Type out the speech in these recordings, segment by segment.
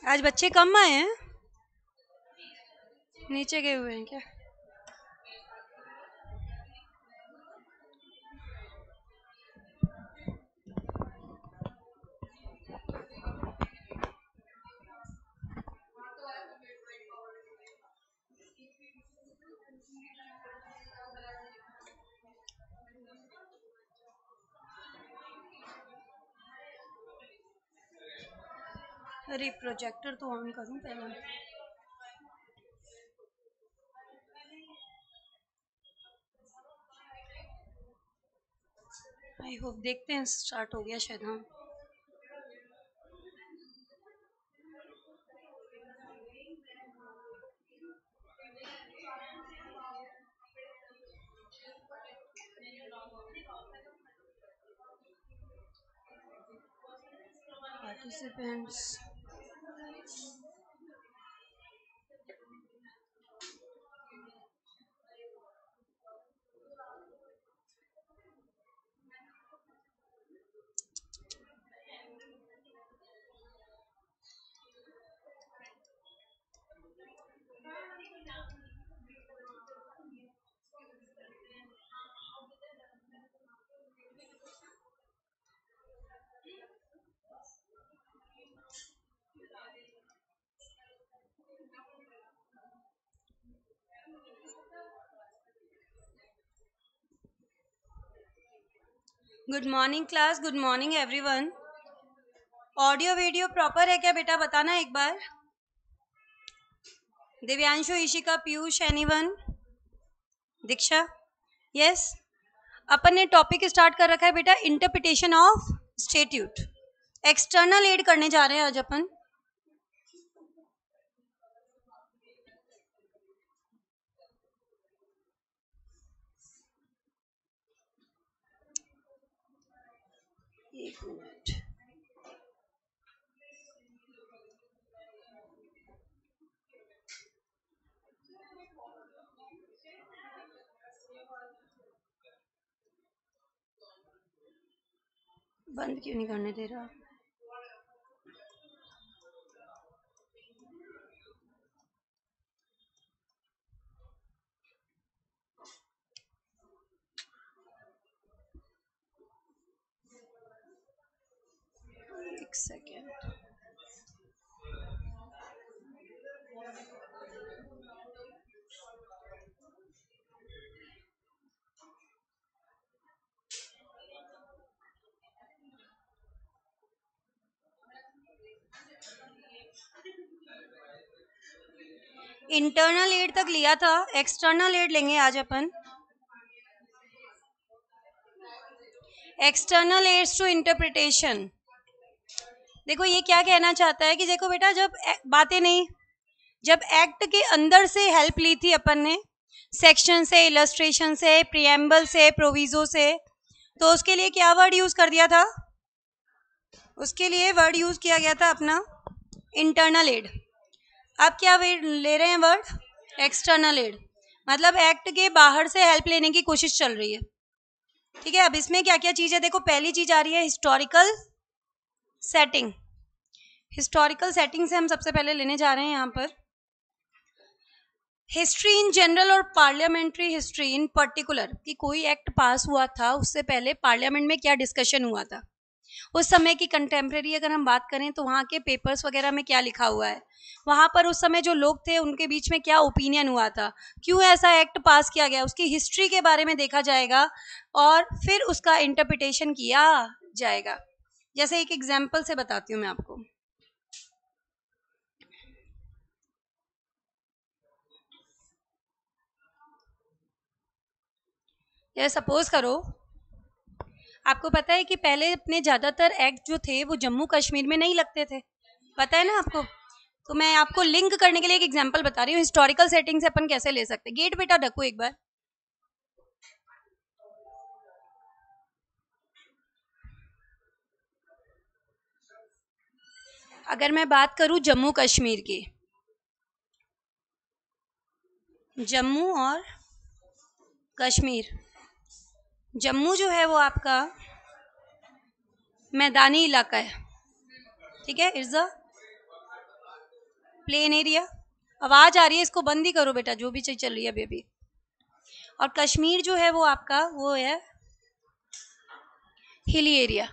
आज बच्चे कम आए हैं, नीचे गए हुए हैं क्या? अरे प्रोजेक्टर तो ऑन करूं पहले। आई होप, देखते हैं, स्टार्ट हो गया शायद। हाँ, participants. Good morning class, good morning everyone. Audio video proper है क्या बेटा, बताना एक बार। दिव्यांशु, ईशिका, पीयूष, एनीवन? दीक्षा? यस। अपन ने टॉपिक स्टार्ट कर रखा है बेटा, interpretation of statute. External aid करने जा रहे हैं आज अपन। एक मिनट। बंद क्यों नहीं करने दे रहा? एक सेकेंड। इंटरनल एड तक लिया था, एक्सटर्नल एड लेंगे आज अपन। External aids to interpretation. देखो ये क्या कहना चाहता है कि देखो बेटा, जब बातें नहीं, जब एक्ट के अंदर से हेल्प ली थी अपन ने, सेक्शन से, इलस्ट्रेशन से, प्रियम्बल से, प्रोविजो से, तो उसके लिए क्या वर्ड यूज कर दिया था? उसके लिए वर्ड यूज किया गया था अपना इंटरनल एड। अब क्या ले रहे हैं वर्ड? External aid. मतलब एक्ट के बाहर से हेल्प लेने की कोशिश चल रही है। ठीक है, अब इसमें क्या क्या चीज है देखो। पहली चीज आ रही है हिस्टोरिकल सेटिंग। हिस्टोरिकल सेटिंग से हम सबसे पहले लेने जा रहे हैं यहाँ पर हिस्ट्री इन जनरल और पार्लियामेंट्री हिस्ट्री इन पर्टिकुलर, कि कोई एक्ट पास हुआ था उससे पहले पार्लियामेंट में क्या डिस्कशन हुआ था, उस समय की कंटेम्प्रेरी अगर हम बात करें तो वहाँ के पेपर्स वगैरह में क्या लिखा हुआ है, वहाँ पर उस समय जो लोग थे उनके बीच में क्या ओपिनियन हुआ था, क्यों ऐसा एक्ट पास किया गया, उसकी हिस्ट्री के बारे में देखा जाएगा और फिर उसका इंटरप्रिटेशन किया जाएगा। जैसे एक एग्जाम्पल से बताती हूँ मैं आपको। जैसे सपोज करो, आपको पता है कि पहले अपने ज्यादातर एक्ट जो थे वो जम्मू कश्मीर में नहीं लगते थे, पता है ना आपको। तो मैं आपको लिंक करने के लिए एक एग्जांपल बता रही हूँ, हिस्टोरिकल सेटिंग से अपन कैसे ले सकते हैं। गेट बेटा ढको एक बार। अगर मैं बात करूं जम्मू कश्मीर की, जम्मू और कश्मीर, जम्मू जो है वो आपका मैदानी इलाका है, ठीक है, इट्स अ प्लेन एरिया। आवाज आ रही है, इसको बंद ही करो बेटा, जो भी चीज चल रही है बेबी। और कश्मीर जो है वो आपका वो है हिली एरिया।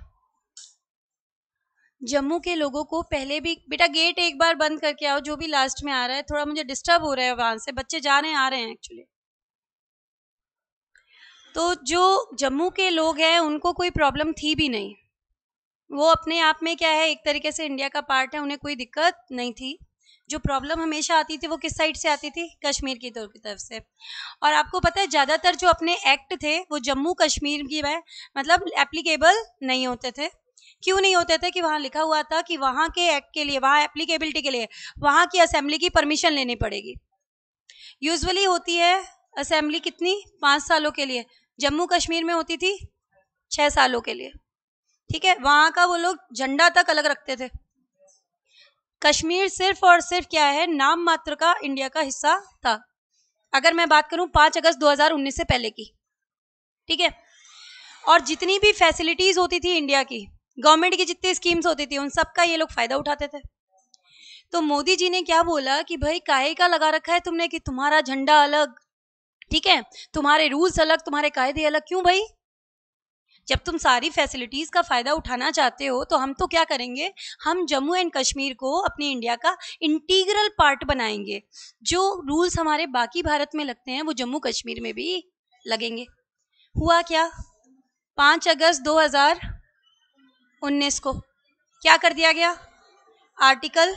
जम्मू के लोगों को पहले भी बेटा, गेट एक बार बंद करके आओ, जो भी लास्ट में आ रहा है, थोड़ा मुझे डिस्टर्ब हो रहा है वहां से, बच्चे जा रहे हैं आ रहे हैं एक्चुअली। तो जो जम्मू के लोग हैं उनको कोई प्रॉब्लम थी भी नहीं, वो अपने आप में क्या है, एक तरीके से इंडिया का पार्ट है, उन्हें कोई दिक्कत नहीं थी। जो प्रॉब्लम हमेशा आती थी वो किस साइड से आती थी, कश्मीर की तरफ से। और आपको पता है ज्यादातर जो अपने एक्ट थे वो जम्मू कश्मीर की मतलब एप्लीकेबल नहीं होते थे। क्यों नहीं होते थे? कि वहां लिखा हुआ था कि वहां के एक्ट के लिए, वहां एप्लीकेबिलिटी के लिए वहां की असेंबली की परमिशन लेनी पड़ेगी। यूजुअली होती है असेंबली कितनी, 5 सालों के लिए। जम्मू कश्मीर में होती थी 6 सालों के लिए। ठीक है, वहां का वो लोग झंडा तक अलग रखते थे। कश्मीर सिर्फ और सिर्फ क्या है, नाम मात्र का इंडिया का हिस्सा था। अगर मैं बात करूं 5 अगस्त 2019 से पहले की, ठीक है, और जितनी भी फैसिलिटीज होती थी इंडिया की, गवर्नमेंट की जितनी स्कीम्स होती थी, उन सब का ये लोग फायदा उठाते थे। तो मोदी जी ने क्या बोला कि भाई काहे का लगा रखा है तुमने कि तुम्हारा झंडा अलग, ठीक है, तुम्हारे रूल्स अलग, तुम्हारे कायदे अलग। क्यों भाई? जब तुम सारी फैसिलिटीज का फायदा उठाना चाहते हो तो हम तो क्या करेंगे, हम जम्मू एंड कश्मीर को अपनी इंडिया का इंटीग्रल पार्ट बनाएंगे। जो रूल्स हमारे बाकी भारत में लगते हैं वो जम्मू कश्मीर में भी लगेंगे। हुआ क्या, 5 अगस्त 2019 को क्या कर दिया गया, आर्टिकल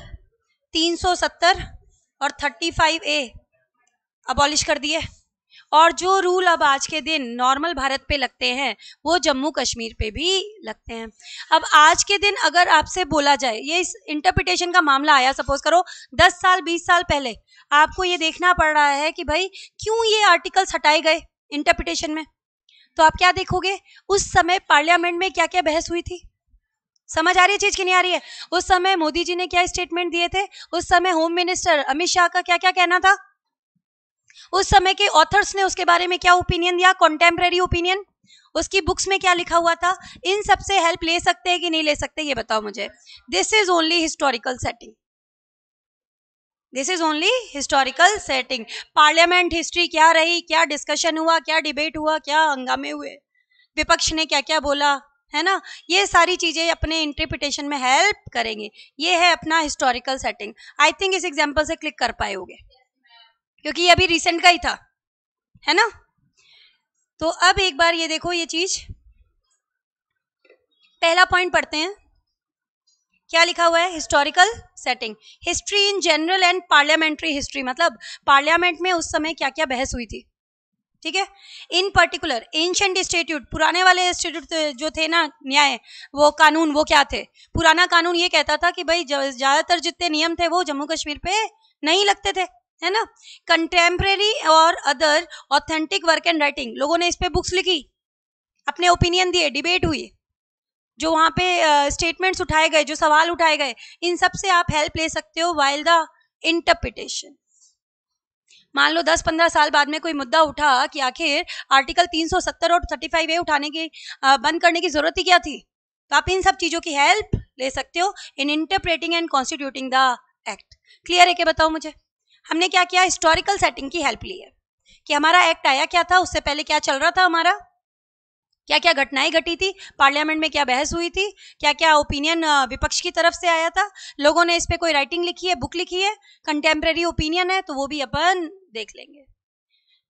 370 और 35A अबॉलिश कर दिए। और जो रूल अब आज के दिन नॉर्मल भारत पे लगते हैं वो जम्मू कश्मीर पे भी लगते हैं। अब आज के दिन अगर आपसे बोला जाए, ये इस इंटरप्रिटेशन का मामला आया, सपोज करो 10 साल 20 साल पहले, आपको ये देखना पड़ रहा है कि भाई क्यों ये आर्टिकल्स हटाए गए इंटरप्रिटेशन में, तो आप क्या देखोगे, उस समय पार्लियामेंट में क्या क्या बहस हुई थी। समझ आ रही है चीज की नहीं आ रही है? उस समय मोदी जी ने क्या स्टेटमेंट दिए थे, उस समय होम मिनिस्टर अमित शाह का क्या क्या कहना था, उस समय के ऑथर्स ने उसके बारे में क्या ओपिनियन दिया, कॉन्टेम्पररी ओपिनियन, उसकी बुक्स में क्या लिखा हुआ था। इन सब से हेल्प ले सकते हैं कि नहीं ले सकते, ये बताओ मुझे। This is only historical setting, this is only historical setting. Parliament history क्या रही, क्या डिस्कशन हुआ, क्या डिबेट हुआ, क्या हंगामे हुए, विपक्ष ने क्या क्या बोला, है ना, ये सारी चीजें अपने इंटरप्रिटेशन में हेल्प करेंगे। ये है अपना हिस्टोरिकल सेटिंग। आई थिंक इस एग्जाम्पल से क्लिक कर पाए होगे क्योंकि ये अभी रिसेंट का ही था, है ना। तो अब एक बार ये देखो, ये चीज पहला पॉइंट पढ़ते हैं, क्या लिखा हुआ है, historical setting, history in general and parliamentary history, मतलब पार्लियामेंट में उस समय क्या क्या बहस हुई थी। ठीक है, इन पर्टिकुलर एंशिएंट स्टेट्यूट, पुराने वाले स्टेट्यूट जो थे ना, न्याय वो कानून, वो क्या थे, पुराना कानून ये कहता था कि भाई ज्यादातर जितने नियम थे वो जम्मू कश्मीर पे नहीं लगते थे, है ना। कंटेम्परेरी और other authentic work and writing, लोगों ने इस पे बुक्स लिखी, अपने ओपिनियन दिए, डिबेट हुई, जो वहां पे स्टेटमेंट्स उठाए गए, जो सवाल उठाए गए, इन सब से आप हेल्प ले सकते हो वाइल द इंटरप्रिटेशन। मान लो 10-15 साल बाद में कोई मुद्दा उठा कि आखिर आर्टिकल 370 और 35A उठाने की बंद करने की जरूरत ही क्या थी, तो आप इन सब चीजों की हेल्प ले सकते हो in interpreting and constituting the act. Clear है? क्या बताओ मुझे, हमने क्या किया, हिस्टोरिकल सेटिंग की हेल्प ली है कि हमारा एक्ट आया क्या था, उससे पहले क्या चल रहा था, हमारा क्या क्या घटनाएं घटी थी, पार्लियामेंट में क्या बहस हुई थी, क्या क्या ओपिनियन विपक्ष की तरफ से आया था, लोगों ने इस पे कोई राइटिंग लिखी है, बुक लिखी है, कंटेम्परेरी ओपिनियन है, तो वो भी अपन देख लेंगे।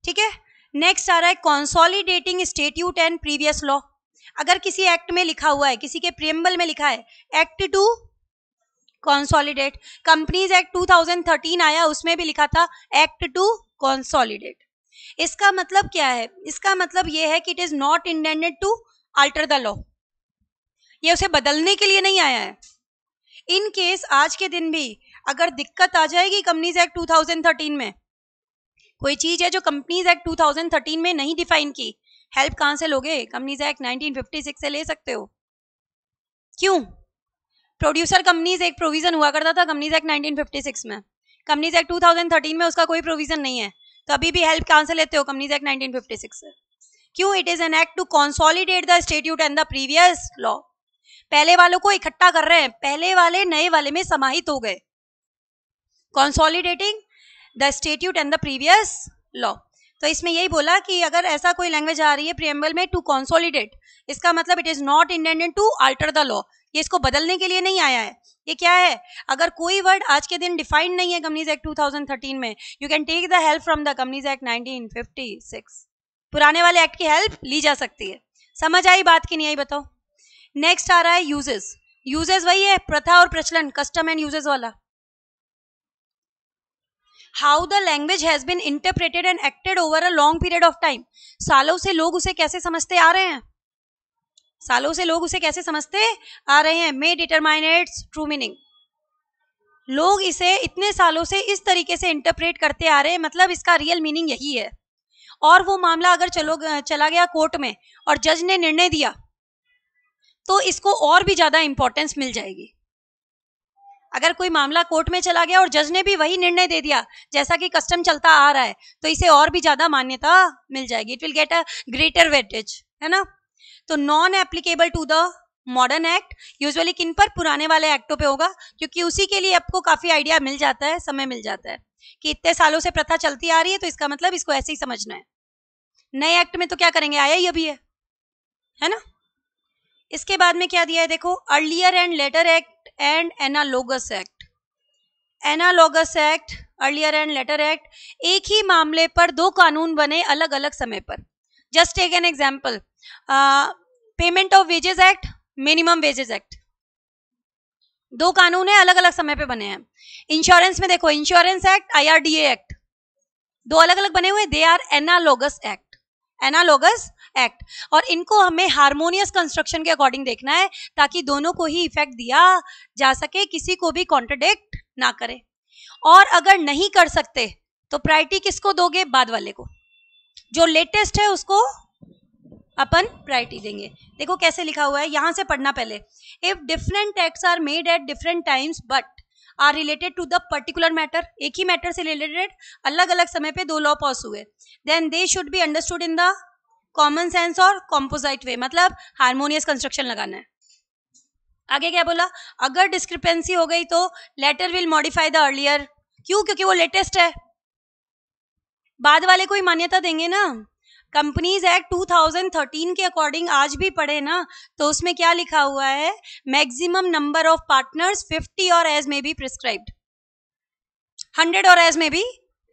ठीक है, नेक्स्ट आ रहा है consolidating statute and previous law. अगर किसी एक्ट में लिखा हुआ है, किसी के प्रियम्बल में लिखा है act to consolidate, companies act 2013 आया, उसमें भी लिखा था एक्ट टू कंसोलिडेट। इसका मतलब क्या है, इसका मतलब यह है कि it is not intended to alter the law, ये उसे बदलने के लिए नहीं आया है। इन केस आज के दिन भी अगर दिक्कत आ जाएगी कंपनीज एक्ट 2013 में, कोई चीज है जो कंपनीज एक्ट 2013 में नहीं डिफाइन की, हेल्प कहां से लोगे, कंपनीज एक्ट 1956 से ले सकते हो। क्यों? प्रोड्यूसर कंपनीज एक प्रोविजन हुआ करता था कंपनीज एक्ट 1956 में, कंपनीज एक्ट 2013 में उसका कोई प्रोविजन नहीं है, तो अभी भी हेल्प कहां से लेते हो, कंपनीज एक्ट 1956 से। क्यों? It is an act to consolidate the statute and the previous law. पहले वालों को इकट्ठा कर रहे हैं, पहले वाले नए वाले में समाहित हो गए, consolidating the statute and the previous law. तो इसमें यही बोला कि अगर ऐसा कोई लैंग्वेज आ रही है प्रीएम्बल में टू कंसोलिडेट, इसका मतलब it is not intended to alter the law, ये इसको बदलने के लिए नहीं आया है। ये क्या है, अगर कोई वर्ड आज के दिन डिफाइंड नहीं है कंपनीज एक्ट 2013 में, you can take the help from the companies act 1956। पुराने वाले एक्ट की हेल्प ली जा सकती है। समझ आई बात की नहीं आई बताओ। नेक्स्ट आ रहा है यूजेस। यूजेस वही है प्रथा और प्रचलन, कस्टम एंड यूजेस वाला। How the language has been interpreted and acted over a long period of time. सालों से लोग उसे कैसे समझते आ रहे हैं, सालों से लोग उसे कैसे समझते आ रहे हैं, मे डिटरमाइन इट्स ट्रू मीनिंग। लोग इसे इतने सालों से इस तरीके से इंटरप्रेट करते आ रहे हैं, मतलब इसका रियल मीनिंग यही है। और वो मामला अगर चला गया कोर्ट में और जज ने निर्णय दिया तो इसको और भी ज्यादा इंपॉर्टेंस मिल जाएगी। अगर कोई मामला कोर्ट में चला गया और जज ने भी वही निर्णय दे दिया जैसा कि कस्टम चलता आ रहा है, तो इसे और भी ज्यादा मान्यता मिल जाएगी। It will get a greater weightage, है ना। तो non applicable to the modern act usually किन पर, पुराने वाले एक्टों पे होगा, क्योंकि उसी के लिए आपको काफी आइडिया मिल जाता है, समय मिल जाता है कि इतने सालों से प्रथा चलती आ रही है, तो इसका मतलब इसको ऐसे ही समझना है। नए एक्ट में तो क्या करेंगे, आया ही अभी है ना। इसके बाद में क्या दिया है देखो, earlier and later act and analogous act. Analogous act, earlier and later act, एक ही मामले पर दो कानून बने अलग अलग समय पर। Just take an example, payment of wages act, minimum wages act, दो कानून है अलग अलग समय पे बने हैं। इंश्योरेंस में देखो, इंश्योरेंस एक्ट, IRDA एक्ट, दो अलग अलग बने हुए, they are analogous act, analogous act. और इनको हमें हार्मोनियस कंस्ट्रक्शन के अकॉर्डिंग देखना है ताकि दोनों को ही इफेक्ट दिया जा सके, किसी को भी कॉन्ट्रडिक्ट ना करे। और अगर नहीं कर सकते तो प्रायोरिटी किसको दोगे, बाद वाले को, जो लेटेस्ट है उसको अपन प्रायोरिटी देंगे। देखो कैसे लिखा हुआ है, यहां से पढ़ना पहले। If different acts are made at different times but are related to the particular matter, एक ही मैटर से रिलेटेड अलग अलग समय पे दो लॉ पास हुए, then they should be understood in the common sense और कॉम्पोजिट वे, मतलब हार्मोनियस कंस्ट्रक्शन लगाना है। आगे क्या बोला, अगर डिस्क्रिपेंसी हो गई तो later will modify the earlier, क्यों, क्योंकि वो लेटेस्ट है, बाद वाले को ही मान्यता देंगे ना। कंपनीज एक्ट 2013 के अकॉर्डिंग आज भी पढ़े ना तो उसमें क्या लिखा हुआ है, मैक्सिमम नंबर ऑफ पार्टनर्स 50 और एज में भी प्रिस्क्राइब्ड, 100 और एज में भी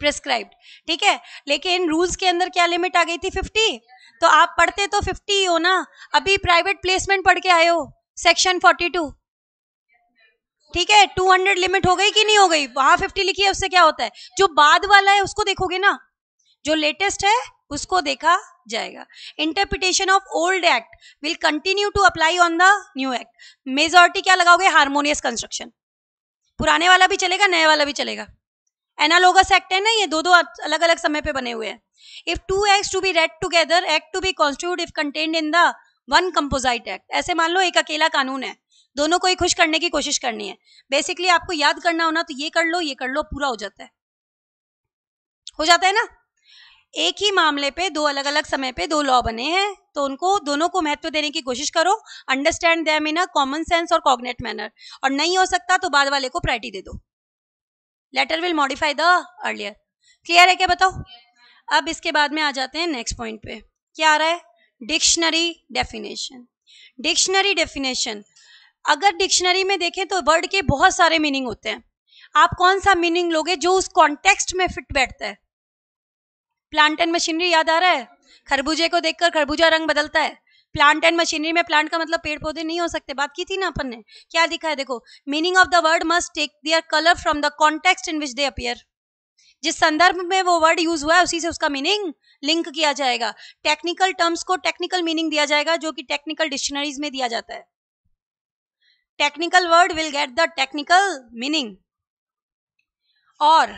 प्रिस्क्राइब्ड, ठीक है। लेकिन रूल्स के अंदर क्या लिमिट आ गई थी, 50। तो आप पढ़ते तो 50 ही हो ना। अभी प्राइवेट प्लेसमेंट पढ़ के आए हो, सेक्शन 42, ठीक है, 200 लिमिट हो गई कि नहीं हो गई, वहां 50 लिखी है, उससे क्या होता है, जो बाद वाला है उसको देखोगे ना, जो लेटेस्ट है उसको देखा जाएगा। Interpretation of old act will continue to apply on the new act. Majority क्या लगाओगे, हार्मोनियस कंस्ट्रक्शन, पुराने वाला भी चलेगा नया वाला भी चलेगा। एनालोगस एक्ट है ना, ये दो दो अलग अलग समय पे बने हुए हैं। If two acts to be read together, act to be constitute if contained in the one composite act. ऐसे मान लो एक अकेला कानून है, दोनों को ही खुश करने की कोशिश करनी है। बेसिकली आपको याद करना हो ना तो ये कर लो, ये कर लो, पूरा हो जाता है ना। एक ही मामले पे दो अलग अलग समय पे दो लॉ बने हैं, तो उनको दोनों को महत्व देने की कोशिश करो, understand them in a common sense और कॉग्नेट मैनर, और नहीं हो सकता तो बाद वाले को प्रायोरिटी दे दो। Later will modify the earlier. Clear है क्या, बताओ। अब इसके बाद में आ जाते हैं नेक्स्ट पॉइंट पे, क्या आ रहा है, डिक्शनरी डेफिनेशन। डिक्शनरी डेफिनेशन, अगर डिक्शनरी में देखें तो वर्ड के बहुत सारे मीनिंग होते हैं। आप कौन सा मीनिंग लोगे जो उस कॉन्टेक्स्ट में फिट बैठता है। प्लांट एंड मशीनरी याद आ रहा है, खरबूजे को देखकर खरबूजा रंग बदलता है। प्लांट एंड मशीनरी में प्लांट का मतलब पेड़ पौधे नहीं हो सकते, बात की थी ना अपन ने। क्या दिखा है देखो, meaning of the word must take their colour from the context in which they appear. जिस संदर्भ में वो वर्ड यूज हुआ है उसी से उसका मीनिंग लिंक किया जाएगा। टेक्निकल टर्म्स को टेक्निकल मीनिंग दिया जाएगा जो कि टेक्निकल डिक्शनरीज में दिया जाता है। Technical word will get the technical meaning. और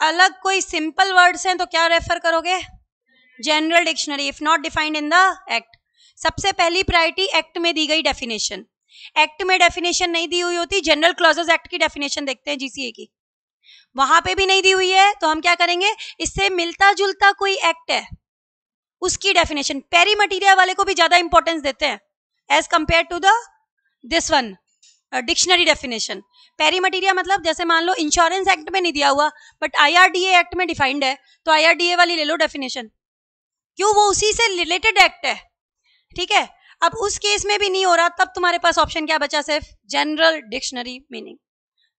अलग कोई सिंपल वर्ड्स हैं तो क्या रेफर करोगे, general dictionary if not defined in the act. सबसे पहली प्रायोरिटी एक्ट में दी गई डेफिनेशन। एक्ट में डेफिनेशन नहीं दी हुई होती, जनरल क्लॉजेस एक्ट की डेफिनेशन देखते हैं GCA की, वहां पे भी नहीं दी हुई है तो हम क्या करेंगे, इससे मिलता जुलता कोई एक्ट है उसकी डेफिनेशन। पेरी मटीरियल वाले को भी ज्यादा इंपॉर्टेंस देते हैं as compare to the this one, dictionary definition. पेरीमटीरिया मतलब जैसे मान लो इंश्योरेंस एक्ट में नहीं दिया हुआ बट IRDA एक्ट में डिफाइंड है, तो IRDA वाली ले लो डेफिनेशन, क्यों, वो उसी से रिलेटेड एक्ट है, ठीक है। अब उस केस में भी नहीं हो रहा, तब तुम्हारे पास ऑप्शन क्या बचा, सिर्फ general dictionary meaning.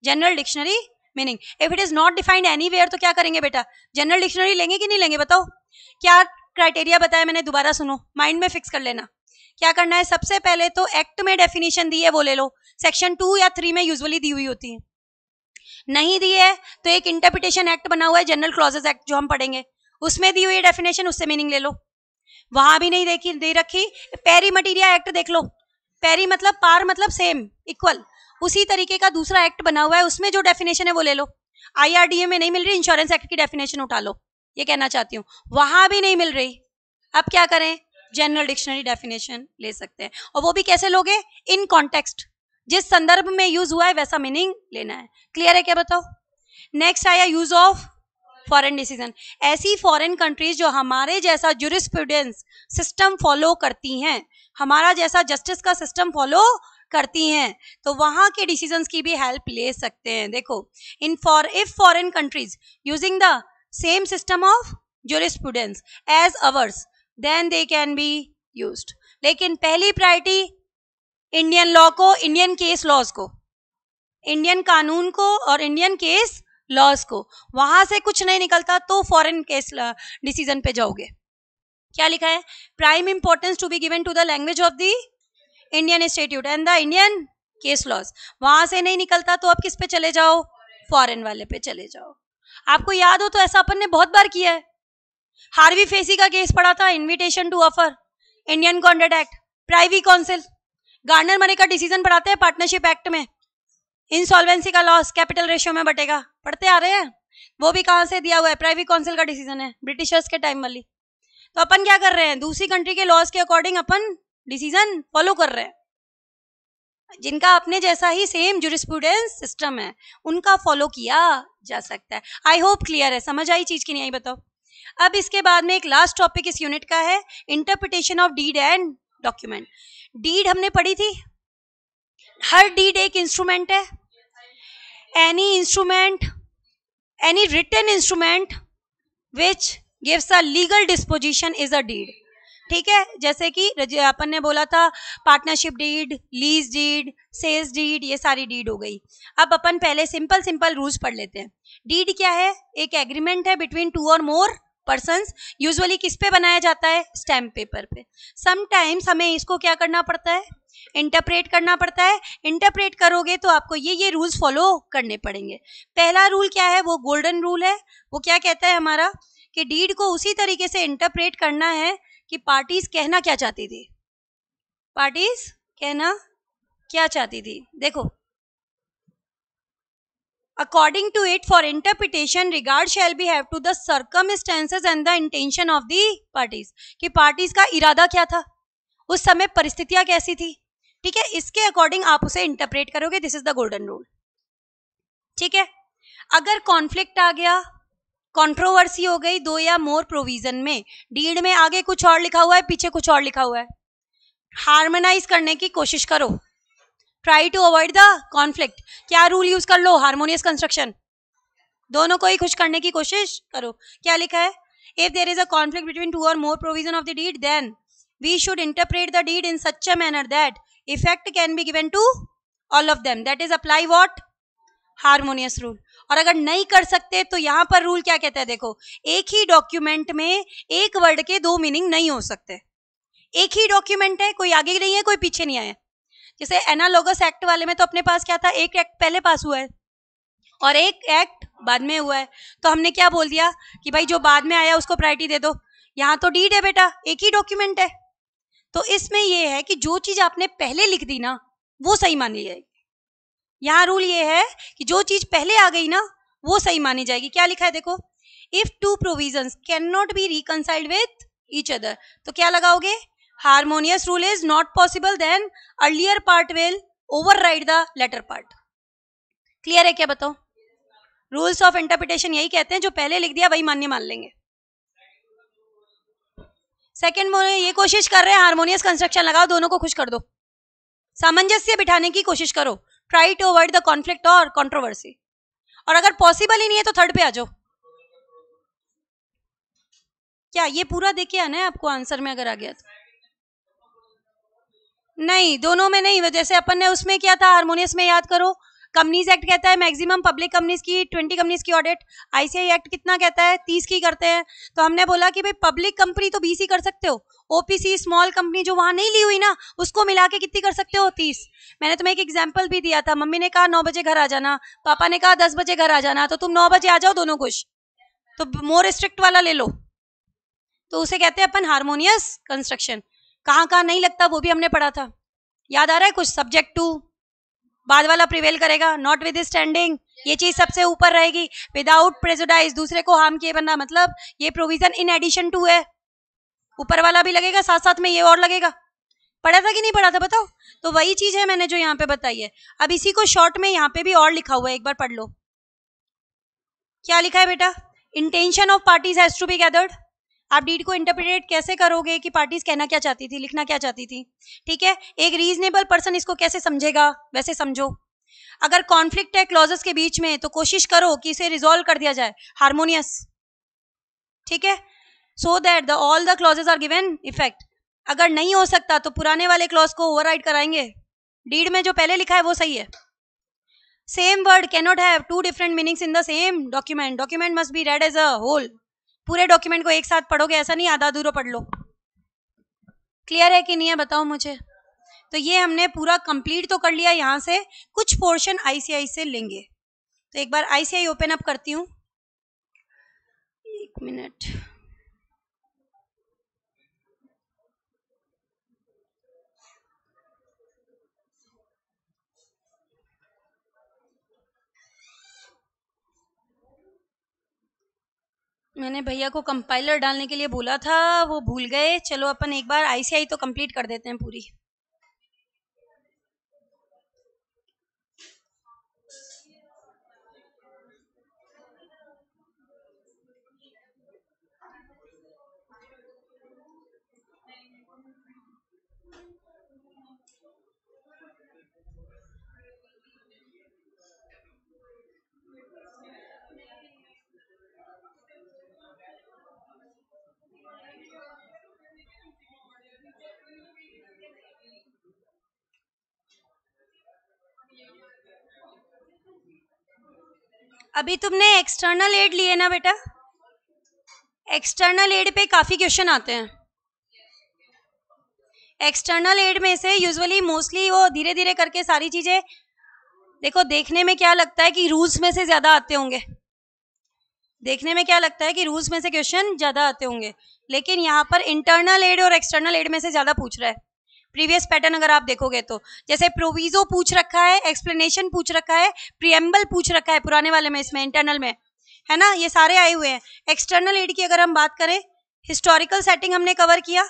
General dictionary meaning, if it is not defined anywhere तो क्या करेंगे बेटा, जनरल डिक्शनरी लेंगे कि नहीं लेंगे, बताओ। क्या क्राइटेरिया बताया मैंने, दोबारा सुनो, माइंड में फिक्स कर लेना। क्या करना है, सबसे पहले तो एक्ट में डेफिनेशन दी है वो ले लो, सेक्शन 2 या 3 में यूजुअली दी हुई होती है। नहीं दी है तो एक इंटरप्रिटेशन एक्ट बना हुआ है, जनरल क्लॉजेस एक्ट, जो हम पढ़ेंगे, उसमें दी हुई है डेफिनेशन, उससे मीनिंग ले लो। वहां भी नहीं देखी दे रखी, पेरी मटीरिया एक्ट देख लो, पेरी मतलब पार मतलब सेम, इक्वल, उसी तरीके का दूसरा एक्ट बना हुआ है, उसमें जो डेफिनेशन है वो ले लो। IRDA में नहीं मिल रही, इंश्योरेंस एक्ट की डेफिनेशन उठा लो, ये कहना चाहती हूँ। वहां भी नहीं मिल रही, अब क्या करें, जनरल डिक्शनरी डेफिनेशन ले सकते हैं, और वो भी कैसे लोगे, इन कॉन्टेक्स्ट, जिस संदर्भ में यूज हुआ है वैसा मीनिंग लेना है। क्लियर है क्या, बताओ। नेक्स्ट आया यूज ऑफ फॉरेन डिसीजन। ऐसी फॉरेन कंट्रीज जो हमारे जैसा ज्यूरिस्प्रूडेंस सिस्टम फॉलो करती हैं, हमारा जैसा जस्टिस का सिस्टम फॉलो करती हैं, तो वहां के डिसीजंस की भी हेल्प ले सकते हैं। देखो, if foreign countries using the same system of jurisprudence as ours, then they can be used. लेकिन पहली प्रायोरिटी इंडियन लॉ को, इंडियन केस लॉज को, इंडियन कानून को और इंडियन केस लॉज को। वहां से कुछ नहीं निकलता तो फॉरेन केस डिसीजन पे जाओगे। क्या लिखा है, prime importance to be given to the language of the Indian statute and the Indian case laws. वहां से नहीं निकलता तो अब किस पे चले जाओ, फॉरेन वाले पे चले जाओ। आपको याद हो तो ऐसा अपन ने बहुत बार किया है। हार्वी फेसी का केस पढ़ा था, invitation to offer, Indian contract act, privy council, Gardner Murray का डिसीजन पढ़ाते हैं पार्टनरशिप एक्ट में, इंसॉल्वेंसी का लॉस कैपिटल रेशियो में बटेगा, पढ़ते आ रहे हैं, वो भी कहां से दिया हुआ है, प्राइवी काउंसिल का डिसीजन है, ब्रिटिशर्स के टाइम वाली। तो अपन क्या कर रहे हैं, दूसरी कंट्री के लॉज के अकॉर्डिंग अपन डिसीजन फॉलो कर रहे हैं, जिनका अपने जैसा ही सेम ज्यूरिस्प्रूडेंस सिस्टम है उनका फॉलो किया जा सकता है। आई होप क्लियर है, समझ आई चीज की नहीं आई, बताओ। अब इसके बाद में एक लास्ट टॉपिक इस यूनिट का है, interpretation of deed and document. Deed हमने पढ़ी थी, हर डीड एक इंस्ट्रूमेंट है, any instrument, any written instrument which gives a legal disposition is a deed, ठीक है। जैसे कि अपन ने बोला था partnership deed, lease deed, sales deed, ये सारी डीड हो गई। अब अपन पहले सिंपल सिंपल रूल्स पढ़ लेते हैं। डीड क्या है, एक एग्रीमेंट है between 2 or more persons, usually किस पे बनाया जाता है, स्टैम्प पेपर पे। समटाइम्स हमें इसको क्या करना पड़ता है, इंटरप्रेट करना पड़ता है। इंटरप्रेट करोगे तो आपको ये रूल्स फॉलो करने पड़ेंगे। पहला रूल क्या है, वो गोल्डन रूल है। वो क्या कहता है हमारा, कि डीड को उसी तरीके से इंटरप्रेट करना है कि पार्टीज कहना क्या चाहती थी, पार्टीज कहना क्या चाहती थी। देखो, according to it, for interpretation regard shall be have to the circumstances and the intention of the parties, कि पार्टीज का इरादा क्या था, उस समय परिस्थितियां कैसी थी, ठीक है, इसके अकॉर्डिंग आप उसे इंटरप्रेट करोगे। This is the golden rule, ठीक है। अगर कॉन्फ्लिक्ट आ गया, कंट्रोवर्सी हो गई 2 या मोर प्रोविजन में, डीड में आगे कुछ और लिखा हुआ है, पीछे कुछ और लिखा हुआ है, हार्मोनाइज करने की कोशिश करो, try to avoid the conflict. क्या रूल यूज कर लो, हार्मोनियस कंस्ट्रक्शन, दोनों को ही खुश करने की कोशिश करो। क्या लिखा है, if there is a conflict between 2 or more provision of the deed, then we should interpret the deed in such a manner that effect can be given to all of them, that is apply what, harmonious rule. और अगर नहीं कर सकते तो यहां पर rule क्या कहता है, देखो, एक ही डॉक्यूमेंट में एक वर्ड के 2 मीनिंग नहीं हो सकते। एक ही डॉक्यूमेंट है, कोई आगे नहीं है, कोई पीछे नहीं आया। जैसे एनालॉगस एक्ट वाले में तो अपने पास क्या था, एक एक्ट पहले पास हुआ है और एक एक्ट बाद में हुआ है, तो हमने क्या बोल दिया कि भाई जो बाद में आया उसको प्रायोरिटी दे दो। यहाँ तो डीड है बेटा, एक ही डॉक्यूमेंट है, तो इसमें यह है कि जो चीज आपने पहले लिख दी ना वो सही मानी जाएगी। यहाँ रूल ये है कि जो चीज पहले आ गई ना वो सही मानी जाएगी। क्या लिखा है, देखो, if 2 provisions can not be reconciled with each other, तो क्या लगाओगे, harmonious rule is not possible, then earlier part will override the latter part. Clear है क्या, बताओ। रूल्स ऑफ इंटरप्रिटेशन यही कहते हैं, जो पहले लिख दिया वही मान्य मान लेंगे। सेकंड में ये कोशिश कर रहे हैं हार्मोनियस कंस्ट्रक्शन लगाओ, दोनों को खुश कर दो, सामंजस्य बिठाने की कोशिश करो, try to avoid the conflict और कंट्रोवर्सी। और अगर पॉसिबल ही नहीं है तो थर्ड पे आ जाओ। क्या ये पूरा देख के आना है आपको आंसर में अगर आ गया तो? नहीं, दोनों में नहीं। जैसे अपन ने उसमें किया था हार्मोनियस में, याद करो, कंपनीज एक्ट कहता है मैक्सिमम पब्लिक कंपनीज की 20 कंपनीज की ऑडिट, आईसीआई एक्ट कितना कहता है 30 की करते हैं। तो हमने बोला कि भाई पब्लिक कंपनी तो 20 ही कर सकते हो, ओपीसी स्मॉल कंपनी जो वहां नहीं ली हुई ना उसको मिला के कितनी कर सकते हो 30। मैंने तुम्हें एक एग्जाम्पल भी दिया था, मम्मी ने कहा 9 बजे घर आ जाना, पापा ने कहा 10 बजे घर आ जाना, तो तुम 9 बजे आ जाओ दोनों खुश, तो मोर स्ट्रिक्ट वाला ले लो। तो उसे कहते हैं अपन हार्मोनियस कंस्ट्रक्शन। कहाँ कहाँ नहीं लगता वो भी हमने पढ़ा था, याद आ रहा है कुछ? सब्जेक्ट टू बाद वाला प्रिवेल करेगा, नॉट विद स्टैंडिंग ये चीज सबसे ऊपर रहेगी, विदाउट प्रेजुडाइज दूसरे को हार्म किए बना, मतलब ये प्रोविजन इन एडिशन टू है, ऊपर वाला भी लगेगा साथ साथ में ये और लगेगा। पढ़ा था कि नहीं पढ़ा था बताओ? तो वही चीज है मैंने जो यहाँ पे बताई है। अब इसी को शॉर्ट में यहाँ पे भी और लिखा हुआ है, एक बार पढ़ लो। क्या लिखा है बेटा? Intention of parties has to be gathered. आप डीड को इंटरप्रेट कैसे करोगे कि पार्टीज कहना क्या चाहती थी, लिखना क्या चाहती थी, ठीक है? एक रीजनेबल पर्सन इसको कैसे समझेगा वैसे समझो। अगर कॉन्फ्लिक्ट है क्लॉजेस के बीच में तो कोशिश करो कि इसे रिजॉल्व कर दिया जाए हार्मोनियस, ठीक है, so that the all the clauses are given effect. अगर नहीं हो सकता तो पुराने वाले क्लॉज को ओवरराइड कराएंगे, डीड में जो पहले लिखा है वो सही है। Same word cannot have two different meanings in the same document, document must be read as a whole. पूरे डॉक्यूमेंट को एक साथ पढ़ोगे, ऐसा नहीं आधा अधूरा पढ़ लो। क्लियर है कि नहीं है बताओ मुझे? तो ये हमने पूरा कंप्लीट तो कर लिया, यहां से कुछ पोर्शन आईसीआई से लेंगे। तो एक बार आईसीआई ओपन अप करती हूँ, एक मिनट। मैंने भैया को कंपाइलर डालने के लिए बोला था, वो भूल गए। चलो अपन एक बार आईसीआई तो कंप्लीट कर देते हैं पूरी। अभी तुमने एक्सटर्नल एड लिए ना बेटा? एक्सटर्नल एड पे काफी क्वेश्चन आते हैं। एक्सटर्नल एड में से यूजुअली मोस्टली वो धीरे धीरे करके सारी चीजें, देखो देखने में क्या लगता है कि रूल्स में से ज्यादा आते होंगे, देखने में क्या लगता है कि रूल्स में से क्वेश्चन ज्यादा आते होंगे, लेकिन यहाँ पर इंटरनल एड और एक्सटर्नल एड में से ज्यादा पूछ रहा है। प्रीवियस पैटर्न अगर आप देखोगे तो जैसे प्रोविजो पूछ रखा है, एक्सप्लेनेशन पूछ रखा है, प्रियम्बल पूछ रखा है पुराने वाले में, इसमें इंटरनल में है ना, ये सारे आए हुए हैं। एक्सटर्नल एड की अगर हम बात करें, हिस्टोरिकल सेटिंग हमने कवर किया,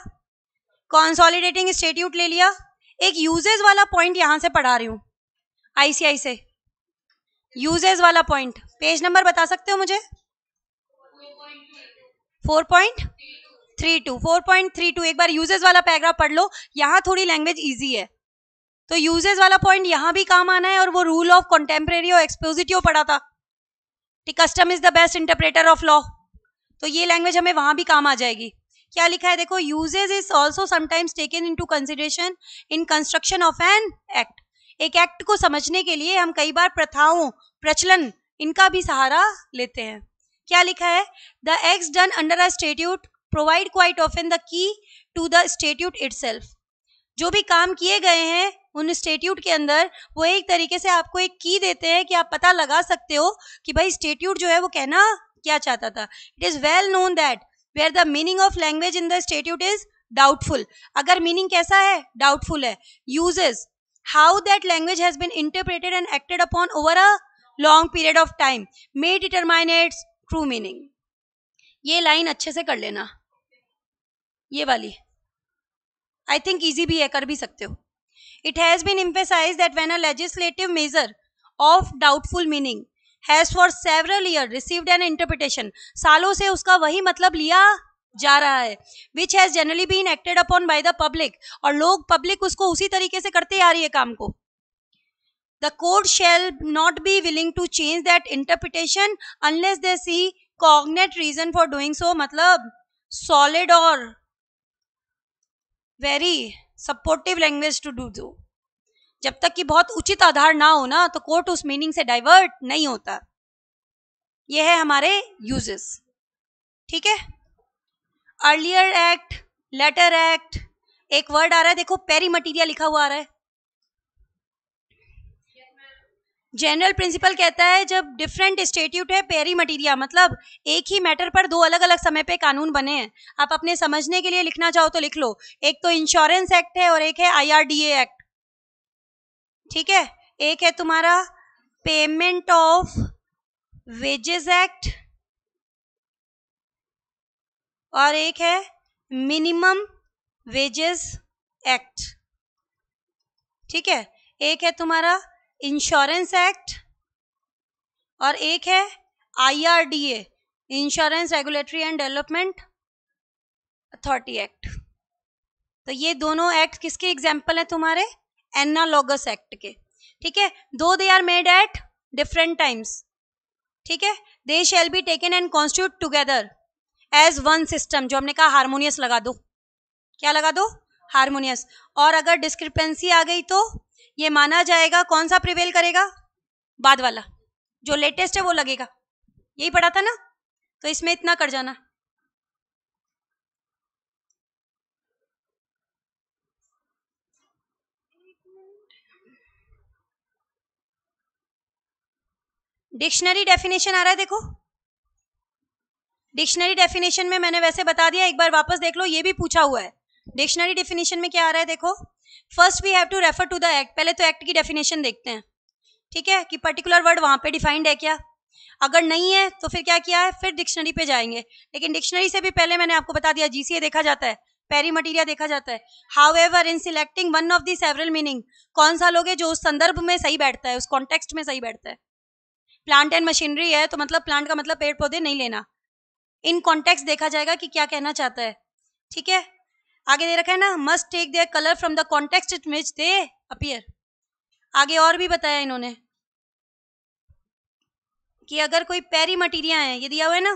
कॉन्सोलिडेटिंग स्टेट्यूट ले लिया, एक यूजेस वाला पॉइंट यहां से पढ़ा रही हूँ आईसीआई से, यूजेस वाला पॉइंट पेज नंबर बता सकते हो मुझे? 4.32 4.32। एक बार यूजेस वाला पैराग्राफ पढ़ लो, यहाँ थोड़ी लैंग्वेज इजी है। तो यूजेस वाला पॉइंट यहाँ भी काम आना है, और वो रूल ऑफ कॉन्टेम्परेरी और एक्सपोजिटिव पढ़ा था, custom is the best interpreter of law, तो ये लैंग्वेज हमें वहां भी काम आ जाएगी। क्या लिखा है देखो, uses is also sometimes taken into consideration in construction of an act. एक एक्ट को समझने के लिए हम कई बार प्रथाओं, प्रचलन, इनका भी सहारा लेते हैं। क्या लिखा है, the acts done under a statute provide quite often the key to the statute itself. जो भी काम किए गए हैं उन स्टेट्यूट के अंदर, वो एक तरीके से आपको एक की देते हैं कि आप पता लगा सकते हो कि भाई स्टेट्यूट जो है वो कहना क्या चाहता था। It is well known that where the meaning of language in the statute is doubtful. अगर मीनिंग कैसा है, डाउटफुल है, usages how that language has been interpreted and acted upon over a long period of time may determine its true meaning. ये line अच्छे से कर लेना, ये वाली आई थिंक इजी भी है, कर भी सकते हो। It has been emphasized that when a legislative measure of doubtful meaning has for several years received an interpretation, सालों से उसका वही मतलब लिया जा रहा है, which has generally been acted upon by the public, और लोग पब्लिक उसको उसी तरीके से करते आ रही है काम को, The court shall not be willing to change that interpretation unless they see cognate reason for doing so. मतलब solid और very supportive language to do so. जब तक कि बहुत उचित आधार ना हो ना तो कोर्ट उस मीनिंग से डाइवर्ट नहीं होता. ये है हमारे यूजेस. ठीक है. Earlier act, later act. एक वर्ड आ रहा है देखो, पेरी मटीरिया लिखा हुआ आ रहा है. जनरल प्रिंसिपल कहता है जब डिफरेंट स्टेट्यूट है पेरी मटीरिया, मतलब एक ही मैटर पर दो अलग अलग समय पे कानून बने हैं. आप अपने समझने के लिए लिखना चाहो तो लिख लो. एक तो इंश्योरेंस एक्ट है और एक है IRDA एक्ट. ठीक है. एक है तुम्हारा पेमेंट ऑफ वेजेस एक्ट और एक है मिनिमम वेजेस एक्ट. ठीक है. एक है तुम्हारा इंश्योरेंस एक्ट और एक है IRDA, insurance regulatory and development authority act. तो ये दोनों एक्ट किसके एग्जाम्पल है तुम्हारे? एनालॉगस एक्ट के. ठीक है. दो they are made at different times. ठीक है. They shall be taken and constitute together as one system. जो हमने कहा हार्मोनियस लगा दो. क्या लगा दो? हार्मोनियस. और अगर डिस्क्रिपेंसी आ गई तो ये माना जाएगा कौन सा प्रिवेल करेगा? बाद वाला. जो लेटेस्ट है वो लगेगा. यही पढ़ा था ना. तो इसमें इतना कर जाना. डिक्शनरी डेफिनेशन आ रहा है देखो. डिक्शनरी डेफिनेशन में मैंने वैसे बता दिया, एक बार वापस देख लो. ये भी पूछा हुआ है. डिक्शनरी डेफिनेशन में क्या आ रहा है देखो. First we have to refer to the act. पहले तो एक्ट की डेफिनेशन देखते हैं. ठीक है. कि पर्टिकुलर वर्ड वहां पे डिफाइंड है क्या. अगर नहीं है तो फिर क्या किया है, फिर डिक्शनरी पे जाएंगे. लेकिन डिक्शनरी से भी पहले मैंने आपको बता दिया GCA देखा जाता है, पेरी मटीरिया देखा जाता है. However in selecting one of the several meaning, कौन सा लोगे जो उस संदर्भ में सही बैठता है, उस कॉन्टेक्स्ट में सही बैठता है. प्लांट एंड मशीनरी है तो मतलब प्लांट का मतलब पेड़ पौधे नहीं लेना. इन कॉन्टेक्स्ट देखा जाएगा कि क्या कहना चाहता है. ठीक है. आगे दे रखा है ना, must take their colour from the context in which they appear. आगे और भी बताया इन्होंने कि अगर कोई पेरी मटीरिया है, ये दिया हुआ है ना,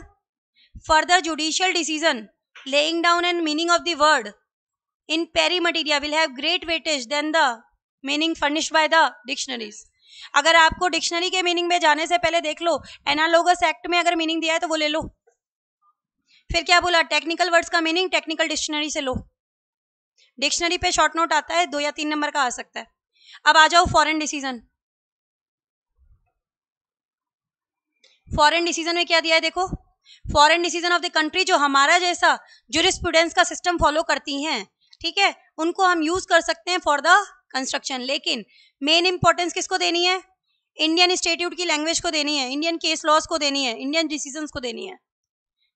further judicial decision laying down and meaning of the word in pari materia will have great weightage then the meaning furnished by the dictionaries. अगर आपको डिक्शनरी के मीनिंग में जाने से पहले देख लो, एनालॉगस एक्ट में अगर मीनिंग दिया है तो वो ले लो. फिर क्या बोला, टेक्निकल वर्ड्स का मीनिंग टेक्निकल डिक्शनरी से लो. डिक्शनरी पे शॉर्ट नोट आता है, 2 या 3 नंबर का आ सकता है. अब आ जाओ फॉरेन डिसीजन. फॉरेन डिसीजन में क्या दिया है देखो. Foreign decision of the country जो हमारा जैसा ज्यूरिस्प्रूडेंस का सिस्टम फॉलो करती हैं, ठीक है, उनको हम यूज कर सकते हैं फॉर द कंस्ट्रक्शन. लेकिन मेन इंपॉर्टेंस किसको देनी है? इंडियन स्टेट्यूट की लैंग्वेज को देनी है, इंडियन केस लॉज को देनी है, इंडियन डिसीजंस को देनी है.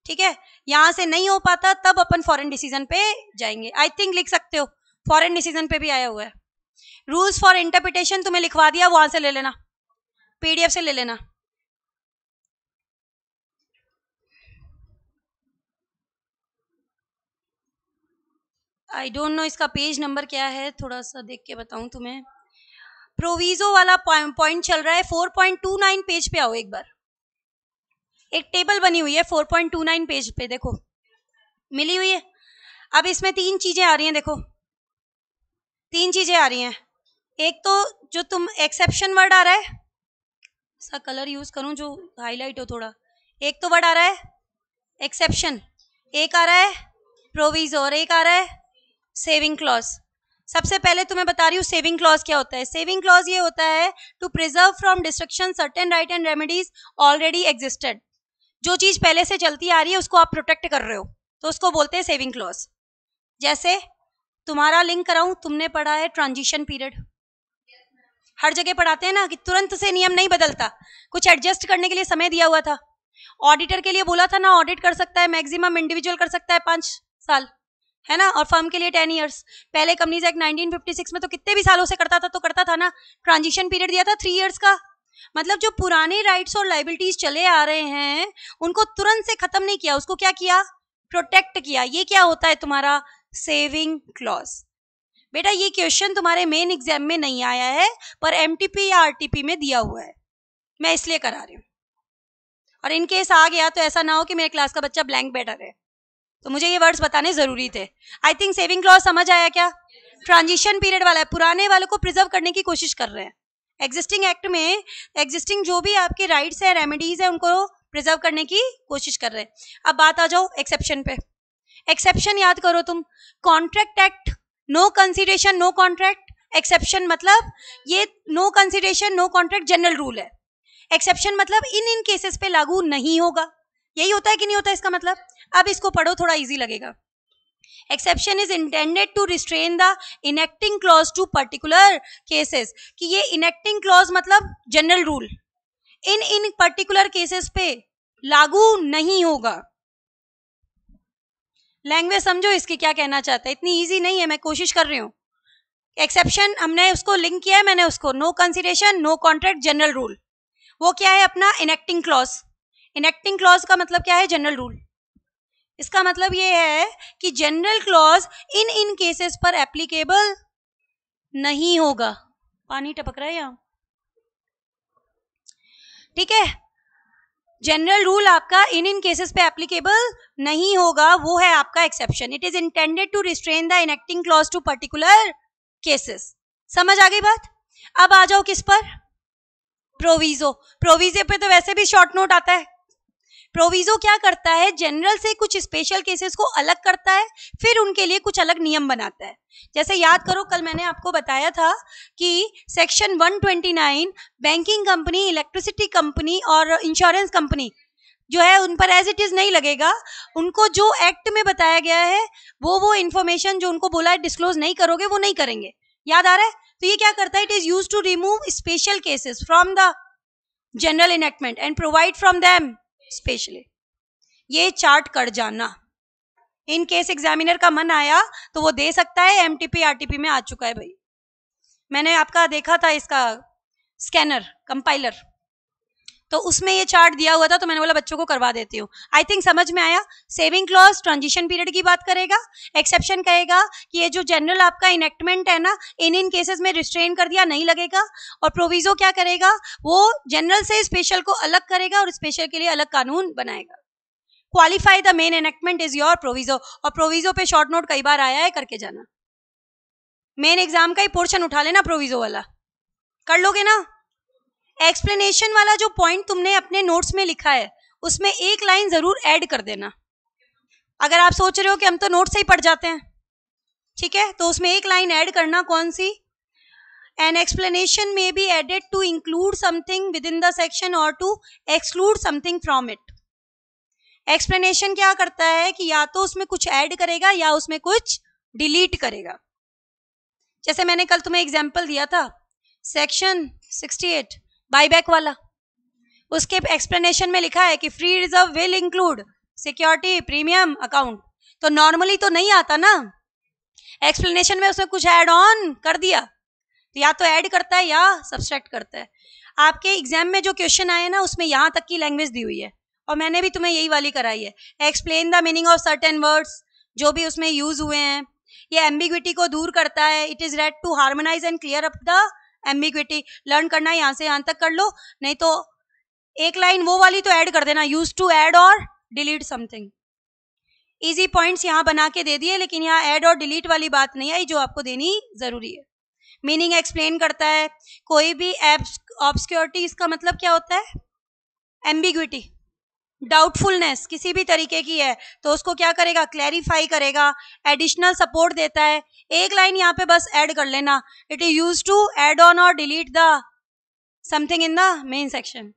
ठीक है. यहां से नहीं हो पाता तब अपन फॉरेन डिसीजन पे जाएंगे. आई थिंक लिख सकते हो, फॉरेन डिसीजन पे भी आया हुआ है. रूल्स फॉर इंटरप्रिटेशन तुम्हें लिखवा दिया, वहां से ले लेना, PDF से ले लेना. आई डोंट नो इसका पेज नंबर क्या है, थोड़ा सा देख के बताऊं तुम्हें. प्रोविजो वाला पॉइंट चल रहा है 4.29 पेज पे. आओ एक बार. एक टेबल बनी हुई है 4.29 पेज पे, देखो मिली हुई है. अब इसमें 3 चीजें आ रही हैं. देखो 3 चीजें आ रही हैं. एक तो जो तुम एक्सेप्शन वर्ड आ रहा है, इसका कलर यूज करूं जो हाईलाइट हो थोड़ा. एक तो वर्ड आ रहा है एक्सेप्शन, एक आ रहा है प्रोविजो और एक आ रहा है सेविंग क्लॉज. सबसे पहले तुम्हें बता रही हूँ सेविंग क्लॉज क्या होता है. सेविंग क्लॉज ये होता है to preserve from destruction certain right and remedies already existed. जो चीज पहले से चलती आ रही है उसको आप प्रोटेक्ट कर रहे हो तो उसको बोलते हैं सेविंग क्लॉज. जैसे तुम्हारा लिंक कराऊं, तुमने पढ़ा है ट्रांजिशन पीरियड, हर जगह पढ़ाते हैं ना कि तुरंत से नियम नहीं बदलता, कुछ एडजस्ट करने के लिए समय दिया हुआ था. ऑडिटर के लिए बोला था ना, ऑडिट कर सकता है मैक्सिमम, इंडिविजुअल कर सकता है 5 साल, है ना, और फर्म के लिए 10 ईयर्स. पहले कंपनीज एक्ट 1956 में तो कितने भी सालों से करता था, तो करता था ना. ट्रांजिशन पीरियड दिया था 3 ईयर्स का. मतलब जो पुराने राइट्स और लाइबिलिटीज चले आ रहे हैं उनको तुरंत से खत्म नहीं किया, उसको क्या किया, प्रोटेक्ट किया. ये क्या होता है तुम्हारा सेविंग क्लॉज. बेटा ये क्वेश्चन तुम्हारे मेन एग्जाम में नहीं आया है, पर एमटीपी या आरटीपी में दिया हुआ है, मैं इसलिए करा रही हूँ। और इन केस आ गया तो ऐसा ना हो कि मेरे क्लास का बच्चा ब्लैंक बैठा रहे, तो मुझे ये वर्ड्स बताने जरूरी थे। आई थिंक सेविंग क्लॉज समझ आया क्या? ट्रांजिशन पीरियड वाला है, पुराने वालों को प्रिजर्व करने की कोशिश कर रहे हैं। एग्जिस्टिंग एक्ट में एग्जिस्टिंग जो भी आपके राइट्स है, रेमेडीज है, उनको प्रिजर्व करने की कोशिश कर रहे हैं। अब बात आ जाओ एक्सेप्शन पे। एक्सेप्शन याद करो तुम, contract act, no consideration no contract. Exception मतलब ये no consideration no contract general rule है। एक्सेप्शन मतलब इन केसेस पे लागू नहीं होगा। यही होता है कि नहीं होता इसका मतलब? अब इसको पढ़ो, थोड़ा इजी लगेगा। Exception is intended to restrain the enacting clause to particular cases, कि ये इनेक्टिंग क्लॉज मतलब general rule in particular cases पे लागू नहीं होगा। लैंग्वेज समझो इसकी क्या कहना चाहता है, इतनी इजी नहीं है, मैं कोशिश कर रही हूँ। एक्सेप्शन हमने उसको लिंक किया है, मैंने उसको no consideration no contract general rule, वो क्या है अपना इनेक्टिंग क्लॉज। इनेक्टिंग क्लॉज का मतलब क्या है? General rule. इसका मतलब ये है कि जनरल क्लॉज इन केसेस पर एप्लीकेबल नहीं होगा। पानी टपक रहा है यहाँ, ठीक है। जनरल रूल आपका इन केसेस पे एप्लीकेबल नहीं होगा, वो है आपका exception. It is intended to restrain the enacting clause to particular cases. समझ आ गई बात? अब आ जाओ किस पर? प्रोविजो। प्रोविजो पे तो वैसे भी शॉर्ट नोट आता है। प्रोविजो क्या करता है? जनरल से कुछ स्पेशल केसेस को अलग करता है, फिर उनके लिए कुछ अलग नियम बनाता है। जैसे याद करो, कल मैंने आपको बताया था कि section 129 banking company, electricity company और इंश्योरेंस कंपनी जो है उन पर एज इट इज नहीं लगेगा। उनको जो एक्ट में बताया गया है वो इंफॉर्मेशन जो उनको बोला है डिस्क्लोज नहीं करोगे, वो नहीं करेंगे। याद आ रहा है? तो ये क्या करता है? It is used to remove special cases from the general enactment and provide from them specially. ये चार्ट कर जाना, इन केस एग्जामिनर का मन आया तो वो दे सकता है। एमटीपी आरटीपी में आ चुका है भाई, मैंने आपका देखा था इसका स्कैनर कंपाइलर, तो उसमें ये चार्ट दिया हुआ था, तो मैंने बोला बच्चों को करवा देती हूँ। आई थिंक समझ में आया। सेविंग क्लॉज ट्रांजिशन पीरियड की बात करेगा, एक्सेप्शन कहेगा कि ये जो जनरल आपका इनेक्टमेंट है ना, इन केसेस में रिस्ट्रेन कर दिया, नहीं लगेगा। और प्रोविजो क्या करेगा? वो जनरल से स्पेशल को अलग करेगा और स्पेशल के लिए अलग कानून बनाएगा। Qualify the main enactment is your proviso. और प्रोविजो पे शॉर्ट नोट कई बार आया है, करके जाना। मेन एग्जाम का ही पोर्शन उठा लेना प्रोविजो वाला, कर लोगे ना। एक्सप्लेनेशन वाला जो पॉइंट तुमने अपने नोट्स में लिखा है उसमें एक लाइन जरूर ऐड कर देना। अगर आप सोच रहे हो कि हम तो नोट से ही पढ़ जाते हैं, ठीक है, तो उसमें एक लाइन ऐड करना। कौन सी? An explanation may be added to include something within the section or to exclude something from it. Explanation क्या करता है कि या तो उसमें कुछ ऐड करेगा या उसमें कुछ डिलीट करेगा। जैसे मैंने कल तुम्हें एग्जाम्पल दिया था सेक्शन 68 बाईबैक वाला, उसके एक्सप्लेनेशन में लिखा है कि free reserve will include security premium account. तो नॉर्मली तो नहीं आता ना, एक्सप्लेनेशन में उसने कुछ ऐड ऑन कर दिया, तो या तो ऐड करता है या सब्सट्रैक्ट करता है। आपके एग्जाम में जो क्वेश्चन आए ना उसमें यहां तक की लैंग्वेज दी हुई है, और मैंने भी तुम्हें यही वाली कराई है। Explain the meaning of certain words, जो भी उसमें यूज हुए हैं। ये एम्बिग्विटी को दूर करता है। It is read to harmonise and clear up the ambiguity. Learn करना है यहाँ से यहाँ तक कर लो, नहीं तो एक लाइन वो वाली तो ऐड कर देना, यूज टू ऐड और डिलीट समथिंग। इजी पॉइंट्स यहाँ बना के दे दिए, लेकिन यहाँ ऐड और डिलीट वाली बात नहीं आई जो आपको देनी जरूरी है। मीनिंग एक्सप्लेन करता है। कोई भी ऑब्सक्योरिटी, इसका मतलब क्या होता है? एम्बिग्विटी, डाउटफुलनेस किसी भी तरीके की है तो उसको क्या करेगा? क्लैरिफाई करेगा, एडिशनल सपोर्ट देता है। एक लाइन यहाँ पे बस ऐड कर लेना, it is use to add on or delete the something in the main section.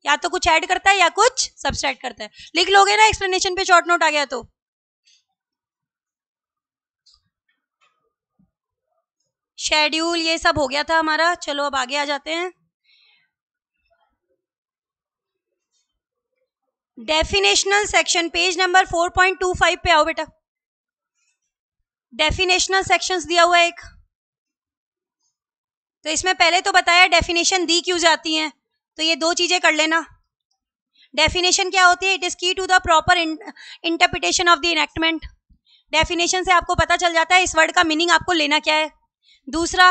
या तो कुछ ऐड करता है या कुछ सब्सट्रैक्ट करता है। लिख लोगे ना एक्सप्लेनेशन पे शॉर्ट नोट आ गया तो। शेड्यूल ये सब हो गया था हमारा, चलो अब आगे आ जाते हैं। डेफिनेशनल सेक्शन पेज नंबर 4.25 पे आओ बेटा। डेफिनेशनल सेक्शंस दिया हुआ है एक, तो इसमें पहले तो बताया डेफिनेशन दी क्यों जाती हैं, तो ये दो चीजें कर लेना। डेफिनेशन क्या होती है? It is key to the proper interpretation of the enactment. Definition से आपको पता चल जाता है इस वर्ड का मीनिंग आपको लेना क्या है। दूसरा,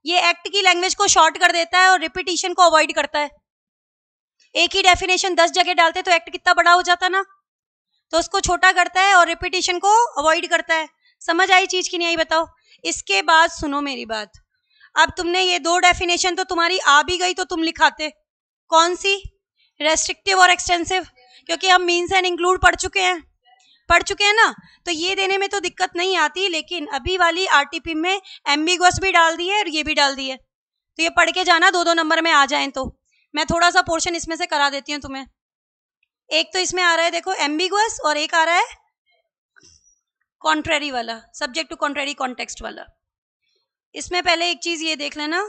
ये एक्ट की लैंग्वेज को शॉर्ट कर देता है और रिपीटिशन को अवॉइड करता है। एक ही डेफिनेशन 10 जगह डालते तो एक्ट कितना बड़ा हो जाता ना, तो उसको छोटा करता है और रिपीटिशन को अवॉइड करता है। समझ आई चीज की नहीं आई बताओ। इसके बाद सुनो मेरी बात, अब तुमने ये 2 डेफिनेशन तो तुम्हारी आ भी गई तो तुम लिखाते कौन सी, रेस्ट्रिक्टिव और एक्सटेंसिव, क्योंकि हम मीन्स एंड इंक्लूड पढ़ चुके हैं ना, तो ये देने में तो दिक्कत नहीं आती। लेकिन अभी वाली आरटीपी में एम्बिगुअस भी डाल दी है और ये भी डाल दी है, तो ये पढ़ के जाना 2-2 नंबर में आ जाएं। तो मैं थोड़ा सा पोर्शन इसमें से करा देती हूँ तुम्हें। एक तो इसमें आ रहा है देखो एम्बिगुअस, और एक आ रहा है कॉन्ट्रेरी वाला, सब्जेक्ट टू कॉन्ट्रेरी कॉन्टेक्स्ट वाला। इसमें पहले एक चीज ये देख लेना,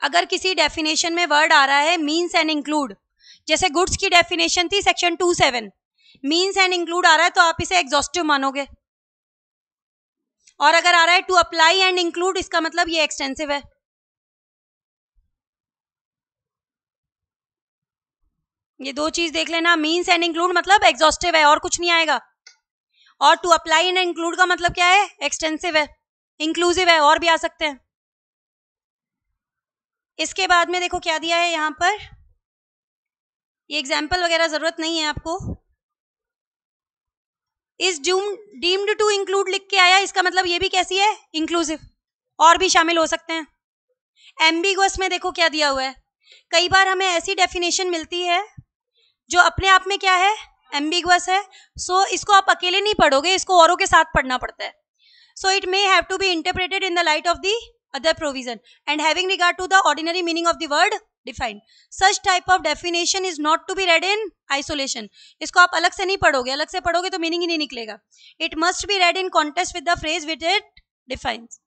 अगर किसी डेफिनेशन में वर्ड आ रहा है मीन्स एंड इंक्लूड, जैसे गुड्स की डेफिनेशन थी सेक्शन 2(7), मीन्स एंड इंक्लूड आ रहा है तो आप इसे एग्जॉस्टिव मानोगे, और अगर आ रहा है टू अप्लाई एंड इंक्लूड, इसका मतलब ये एक्सटेंसिव है। ये 2 चीज देख लेना, मीन्स एंड इंक्लूड मतलब एग्जॉस्टिव है और कुछ नहीं आएगा, और टू अप्लाई एंड इंक्लूड का मतलब क्या है, एक्सटेंसिव है, इंक्लूसिव है, और भी आ सकते हैं। इसके बाद में देखो क्या दिया है यहां पर, ये एग्जाम्पल वगैरह जरूरत नहीं है आपको। इस डीम्ड टू इंक्लूड लिख के आया, इसका मतलब ये भी कैसी है, इंक्लूसिव, और भी शामिल हो सकते हैं। एम्बिगुअस में देखो क्या दिया हुआ है, कई बार हमें ऐसी डेफिनेशन मिलती है जो अपने आप में क्या है, एम्बिगुअस है। सो इसको आप अकेले नहीं पढ़ोगे, इसको औरों के साथ पढ़ना पड़ता है। So it may have to be interpreted in the light of the other provision and having regard to the ordinary meaning of the word defined. Such type of definition is not to be read in isolation. इसको आप अलग से नहीं पढ़ोगे, अलग से पढ़ोगे तो मीनिंग ही नहीं निकलेगा। It must be read in contest with the phrase with it defines.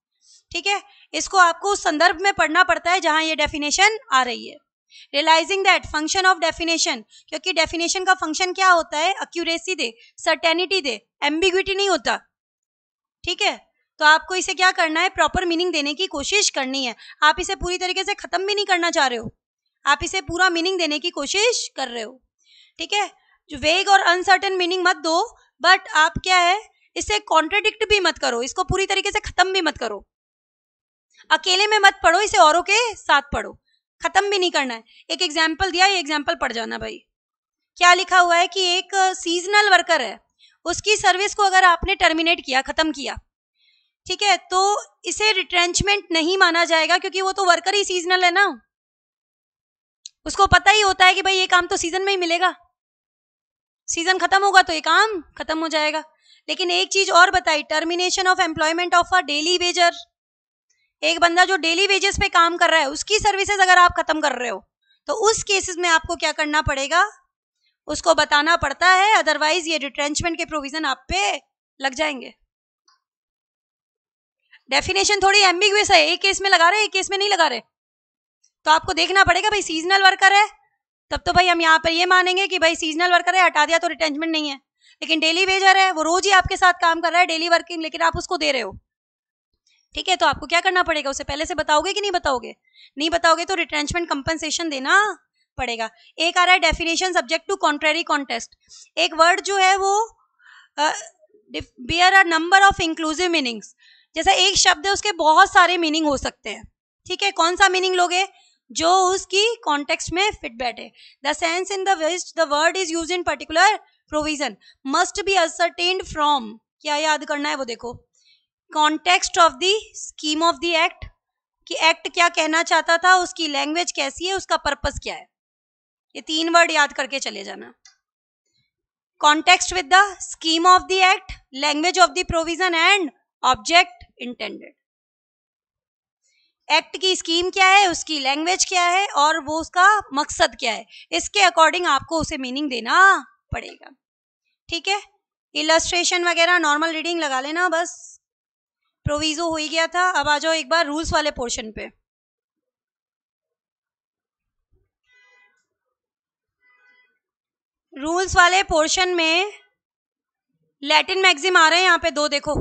ठीक है, इसको आपको उस संदर्भ में पढ़ना पड़ता है जहां ये डेफिनेशन आ रही है। Realising that function of definition, क्योंकि डेफिनेशन का फंक्शन क्या होता है, एक्यूरेसी दे, सर्टेनिटी दे, एम्बिग्विटी नहीं होता। ठीक है, तो आपको इसे क्या करना है, प्रॉपर मीनिंग देने की कोशिश करनी है। आप इसे पूरी तरीके से खत्म भी नहीं करना चाह रहे हो, आप इसे पूरा मीनिंग देने की कोशिश कर रहे हो। ठीक है, जो वेग और अनसर्टेन मीनिंग मत दो, बट आप क्या है, इसे कॉन्ट्रडिक्ट भी मत करो, इसको पूरी तरीके से खत्म भी मत करो। अकेले में मत पढ़ो, इसे औरों के साथ पढ़ो, खत्म भी नहीं करना है। एक एग्जाम्पल दिया, ये एग्जाम्पल पढ़ जाना भाई। क्या लिखा हुआ है कि एक सीजनल वर्कर है, उसकी सर्विस को अगर आपने टर्मिनेट किया, खत्म किया, ठीक है, तो इसे रिट्रेंचमेंट नहीं माना जाएगा, क्योंकि वो तो वर्कर ही सीजनल है ना, उसको पता ही होता है कि भाई ये काम तो सीजन में ही मिलेगा, सीजन खत्म होगा तो ये काम खत्म हो जाएगा। लेकिन एक चीज और बताई, termination of employment of a daily Vaser, एक बंदा जो डेली वेजेस पे काम कर रहा है उसकी सर्विसेज अगर आप खत्म कर रहे हो तो उस केसेस में आपको क्या करना पड़ेगा, उसको बताना पड़ता है, अदरवाइज ये रिट्रेंचमेंट के प्रोविजन आप पे लग जाएंगे। डेफिनेशन थोड़ी एम्बिगुअस है, एक केस में लगा रहे एक केस में नहीं लगा रहे, तो आपको देखना पड़ेगा भाई सीजनल वर्कर है तब तो भाई हम यहाँ पर ये मानेंगे कि भाई सीजनल वर्कर है, हटा दिया तो रिट्रेंचमेंट नहीं है। लेकिन डेली वेजर है, वो रोज ही आपके साथ काम कर रहा है डेली वर्किंग, लेकिन आप उसको दे रहे हो, ठीक है, तो आपको क्या करना पड़ेगा, उसे पहले से बताओगे कि नहीं बताओगे, नहीं बताओगे तो रिट्रेंचमेंट कंपनसेशन देना पड़ेगा। एक आ रहा है definition subject to contrary contest, एक वर्ड जो है वो bear a number of inclusive meanings, जैसा एक शब्द है उसके बहुत सारे मीनिंग हो सकते हैं। ठीक है, कौन सा मीनिंग लोगे, जो उसकी कॉन्टेक्स्ट में फिट बैठे। The sense in the which the word is used in particular provision must be ascertained from, क्या याद करना है वो देखो, context of the scheme of the act, कि एक्ट क्या कहना चाहता था, उसकी लैंग्वेज कैसी है, उसका पर्पस क्या है। ये 3 वर्ड याद करके चले जाना, context with the scheme of the act, language of the provision and object intended. Act की स्कीम क्या है, उसकी लैंग्वेज क्या है, और वो उसका मकसद क्या है, इसके अकॉर्डिंग आपको उसे मीनिंग देना पड़ेगा। ठीक है, इलस्ट्रेशन वगैरह नॉर्मल रीडिंग लगा लेना, बस प्रोविजो हो ही गया था। अब आ जाओ एक बार रूल्स वाले पोर्शन पे। रूल्स वाले पोर्शन में लैटिन मैक्सिम आ रहे हैं यहाँ पे 2 देखो,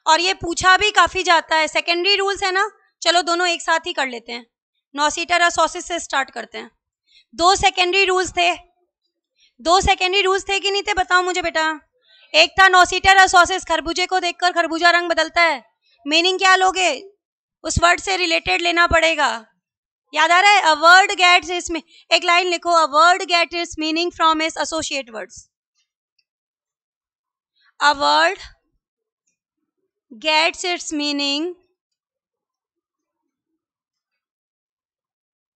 और ये पूछा भी काफी जाता है, सेकेंडरी रूल्स है ना, चलो दोनों एक साथ ही कर लेते हैं। नॉसिटर असोसिस से स्टार्ट करते हैं। 2 सेकेंडरी रूल्स थे, 2 सेकेंडरी रूल्स थे कि नहीं थे, बताओ मुझे बेटा। एक था नोसिटर सॉसेस, खरबूजे को देखकर खरबूजा रंग बदलता है, मीनिंग क्या लोगे, उस वर्ड से रिलेटेड लेना पड़ेगा। याद आ रहा है? अ वर्ड गेट्स इट्स, एक लाइन लिखो, a word gets its meaning from its associate words. A word gets its meaning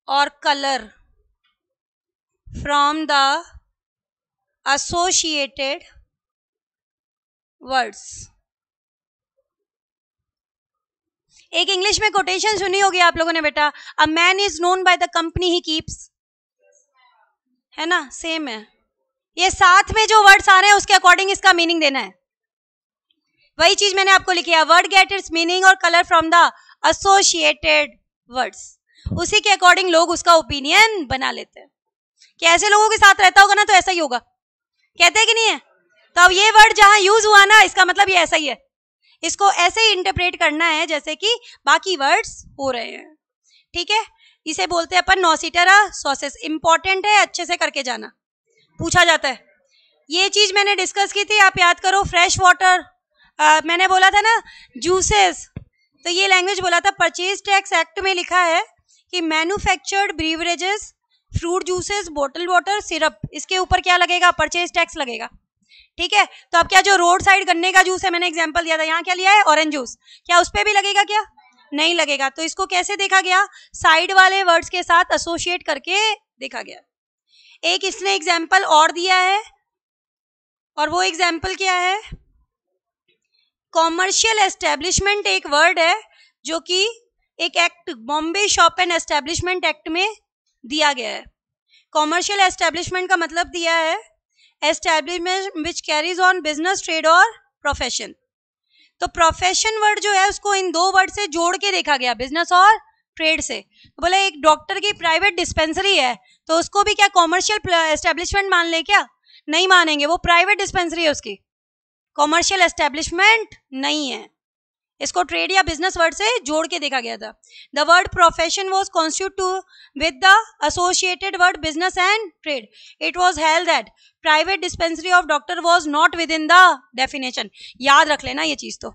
और colour from the associated words। एक इंग्लिश में कोटेशन सुनी होगी आप लोगों ने बेटा, a man is known by the company he keeps, है ना? सेम है, ये साथ में जो वर्ड्स आ रहे हैं उसके अकॉर्डिंग इसका मीनिंग देना है। वही चीज मैंने आपको लिखी है, वर्ड गेट इट्स मीनिंग और colour from the associated words, उसी के अकॉर्डिंग लोग उसका ओपिनियन बना लेते हैं। कि ऐसे लोगों के साथ रहता होगा ना तो ऐसा ही होगा, कहते हैं कि नहीं है? तो अब ये वर्ड जहां यूज हुआ ना, इसका मतलब ये ऐसा ही है, इसको ऐसे ही इंटरप्रेट करना है जैसे कि बाकी वर्ड्स हो रहे हैं। ठीक है, इसे बोलते हैं अपन नोसिटर सॉसेस। इंपॉर्टेंट है, अच्छे से करके जाना, पूछा जाता है। ये चीज मैंने डिस्कस की थी, आप याद करो। फ्रेश वाटर, मैंने बोला था ना जूसेस, तो ये लैंग्वेज बोला था। परचेज टैक्स एक्ट में लिखा है कि manufactured beverages, fruit juices, bottle water, syrup, इसके ऊपर क्या लगेगा? परचेज टैक्स लगेगा। ठीक है, तो अब क्या जो रोड साइड गन्ने का जूस है, मैंने एग्जांपल दिया था, यहाँ क्या लिया है? ऑरेंज जूस, क्या उस पे भी लगेगा? क्या नहीं लगेगा। तो इसको कैसे देखा गया? साइड वाले वर्ड्स के साथ एसोसिएट करके देखा गया। एक इसने एग्जाम्पल और दिया है, और वो एग्जाम्पल क्या है? कॉमर्शियल एस्टेब्लिशमेंट एक वर्ड है जो कि एक act, Bombay shop and establishment act में दिया गया है। कॉमर्शियल एस्टेब्लिशमेंट का मतलब दिया है establishment which carries on business, trade और प्रोफेशन। तो प्रोफेशन वर्ड जो है उसको इन दो वर्ड से जोड़ के देखा गया, बिजनेस और ट्रेड से। तो बोले एक डॉक्टर की प्राइवेट डिस्पेंसरी है तो उसको भी क्या कॉमर्शियल एस्टेब्लिशमेंट मान ले? क्या नहीं मानेंगे, वो प्राइवेट डिस्पेंसरी है, उसकी कॉमर्शियल एस्टेब्लिशमेंट नहीं है। इसको ट्रेड या बिजनेस वर्ड से जोड़ के देखा गया था। The word profession was constitute with the associated word business and trade. It was held that private dispensary of doctor was not with in the definition. याद रख लेना ये चीज तो,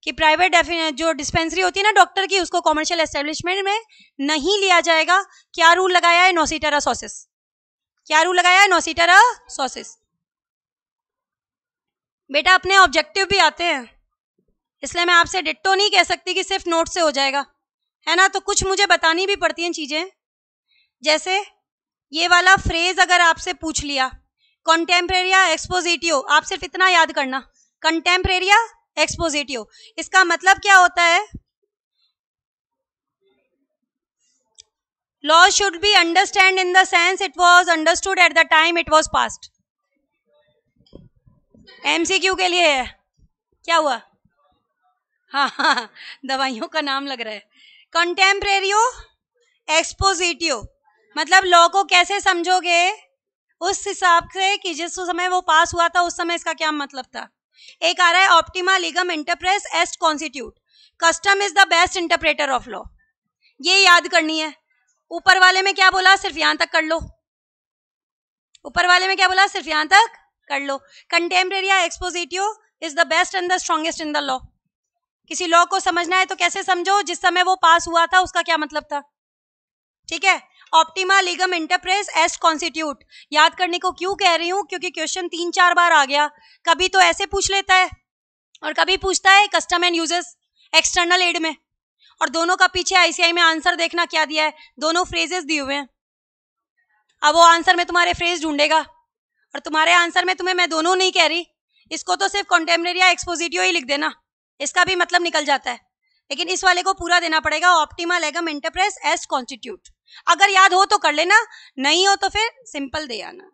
कि प्राइवेट जो डिस्पेंसरी होती है ना डॉक्टर की, उसको कॉमर्शियल एस्टेब्लिशमेंट में नहीं लिया जाएगा। क्या रूल लगाया है? नोसिटर सॉसेस। क्या रूल लगाया है? नोसिटर सॉसेस। बेटा अपने ऑब्जेक्टिव भी आते हैं, इसलिए मैं आपसे डिट्टो नहीं कह सकती कि सिर्फ नोट से हो जाएगा, है ना? तो कुछ मुझे बतानी भी पड़ती हैं चीजें। जैसे ये वाला फ्रेज अगर आपसे पूछ लिया, कॉन्टेम्परेरिया एक्सपोजिटिव, आप सिर्फ इतना याद करना, कॉन्टेम्परेरिया एक्सपोजिटिव, इसका मतलब क्या होता है? Law should be understand in the sense it was understood at the time it was passed. MCQ के लिए है। क्या हुआ? हाँ, दवाइयों का नाम लग रहा है। कंटेम्परेरियो एक्सपोजिटिव मतलब लॉ को कैसे समझोगे उस हिसाब से कि जिस समय वो पास हुआ था उस समय इसका क्या मतलब था। एक आ रहा है ऑप्टिमा लीगम इंटरप्रेस एस्ट कॉन्स्टिट्यूट, custom is the best interpreter of law. ये याद करनी है। ऊपर वाले में क्या बोला? सिर्फ यहां तक कर लो। ऊपर वाले में क्या बोला? सिर्फ यहां तक कर लो। कंटेम्परेरिया एक्सपोजिटिव is the best and the strongest in the law. किसी लॉ को समझना है तो कैसे समझो? जिस समय वो पास हुआ था उसका क्या मतलब था। ठीक है, ऑप्टिमा लीगम इंटरप्रेस एस्ट कॉन्स्टिट्यूट याद करने को क्यों कह रही हूं? क्योंकि क्वेश्चन 3-4 बार आ गया। कभी तो ऐसे पूछ लेता है और कभी पूछता है custom and usages external aid में, और दोनों का पीछे आईसीआई में आंसर देखना क्या दिया है, दोनों फ्रेजेस दिए हुए हैं। अब वो आंसर में तुम्हारे फ्रेज ढूंढेगा और तुम्हारे आंसर में तुम्हें मैं दोनों नहीं कह रही, इसको तो सिर्फ कंटेम्परेरी एक्सपोजिटिव ही लिख देना, इसका भी मतलब निकल जाता है। लेकिन इस वाले को पूरा देना पड़ेगा, ऑप्टिमा लीगम इंटरप्रेस एस्ट कॉन्स्टिट्यूट। अगर याद हो तो कर लेना, नहीं हो तो फिर सिंपल दे आना।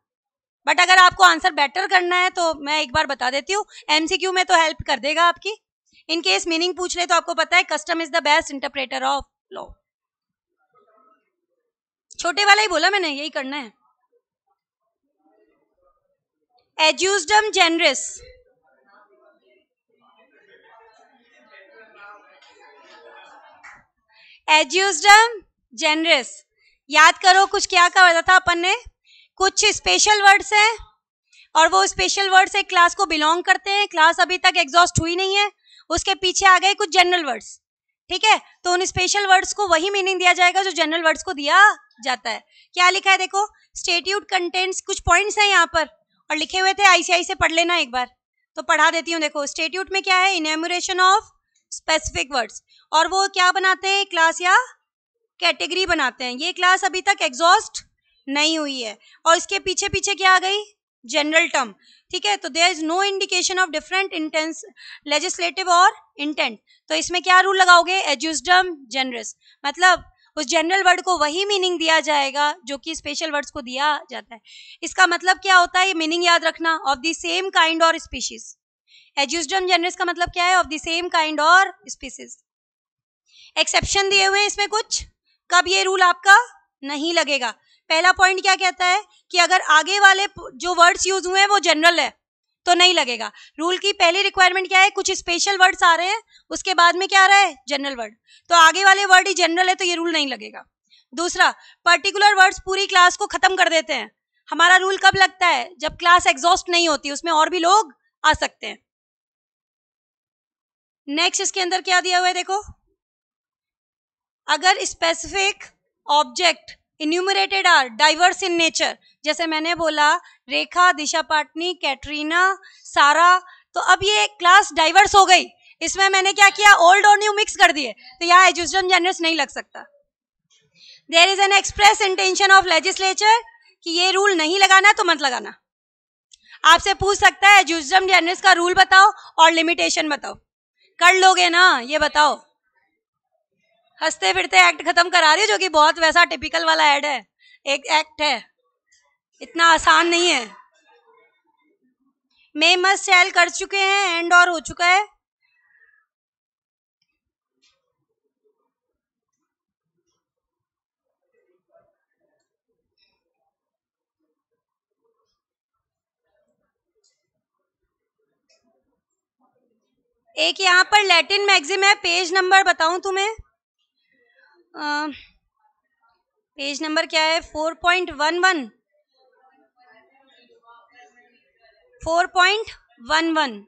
बट अगर आपको आंसर बेटर करना है तो मैं एक बार बता देती हूँ, एमसीक्यू में तो हेल्प कर देगा आपकी। इन केस मीनिंग पूछ ले तो आपको पता है custom is the best interpreter of law. छोटे वाला ही बोला मैंने, यही करना है। एड्यूसडम जेनरिस, एड्यूसडम जेनरिस याद करो कुछ क्या कहा था अपन ने, कुछ स्पेशल वर्ड्स हैं और वो स्पेशल वर्ड्स एक क्लास को बिलोंग करते हैं, क्लास अभी तक एग्जॉस्ट हुई नहीं है, उसके पीछे आ गए कुछ जनरल वर्ड्स, ठीक है, तो उन स्पेशल वर्ड्स को वही मीनिंग दिया जाएगा जो जनरल वर्ड्स को दिया जाता है। क्या लिखा है देखो, स्टेट्यूट कंटेंट्स, कुछ पॉइंट्स हैं यहाँ पर और लिखे हुए थे, आईसीआई से पढ़ लेना एक बार, तो पढ़ा देती हूँ। देखो स्टेट्यूट में क्या है, इनैमोरेशन ऑफ स्पेसिफिक वर्ड्स, और वो क्या बनाते हैं, क्लास या कैटेगरी बनाते हैं। ये क्लास अभी तक एग्जॉस्ट नहीं हुई है और इसके पीछे पीछे क्या आ गई, जनरल टर्म, ठीक है। तो there is no indication of different intents legislative और इंटेंट, तो इसमें क्या रूल लगाओगे, एड्यूस्डम जनरस, मतलब उस जनरल वर्ड को वही मीनिंग दिया जाएगा जो कि स्पेशल वर्ड्स को दिया जाता है। इसका मतलब क्या होता है, ये मीनिंग याद रखना, ऑफ द सेम काइंड और स्पीशीज। एड्यूस्डम जनरस का मतलब क्या है, ऑफ द सेम काइंड और स्पीशीज। एक्सेप्शन दिए हुए हैं इसमें कुछ, कब ये रूल आपका नहीं लगेगा। पहला पॉइंट क्या कहता है कि अगर आगे वाले जो वर्ड्स यूज हुए हैं वो जनरल है तो नहीं लगेगा। रूल की पहली रिक्वायरमेंट क्या है, कुछ स्पेशल वर्ड्स आ रहे हैं, उसके बाद में क्या आ रहा है, जनरल वर्ड, तो आगे वाले वर्ड ही जनरल है तो ये रूल नहीं लगेगा। दूसरा, पर्टिकुलर वर्ड्स पूरी क्लास को खत्म कर देते हैं। हमारा रूल कब लगता है, जब क्लास एग्जॉस्ट नहीं होती, उसमें और भी लोग आ सकते हैं। नेक्स्ट इसके अंदर क्या दिया हुआ है देखो, अगर specific object enumerated are diverse in nature, जैसे मैंने बोला रेखा, दिशा पाटनी, कैटरीना, सारा, तो अब ये क्लास डाइवर्स हो गई, इसमें मैंने क्या किया, ओल्ड और न्यू मिक्स कर दिए, तो यहाँ एड्यूस्डम जनरस नहीं लग सकता। There is an express intention of legislature कि ये रूल नहीं लगाना तो मत लगाना। आपसे पूछ सकता है एड्यूस्डम जनरस का रूल बताओ और लिमिटेशन बताओ, कर लोगे ना, ये बताओ। हंसते फिरते एक्ट खत्म करा रही है, जो कि बहुत वैसा टिपिकल वाला एड है, एक एक्ट है, इतना आसान नहीं है। मे मस्ट शैल कर चुके हैं, एंड और हो चुका है। एक यहाँ पर लैटिन मैक्सिम है, पेज नंबर बताऊं तुम्हें, पेज नंबर क्या है, 4.11 4.11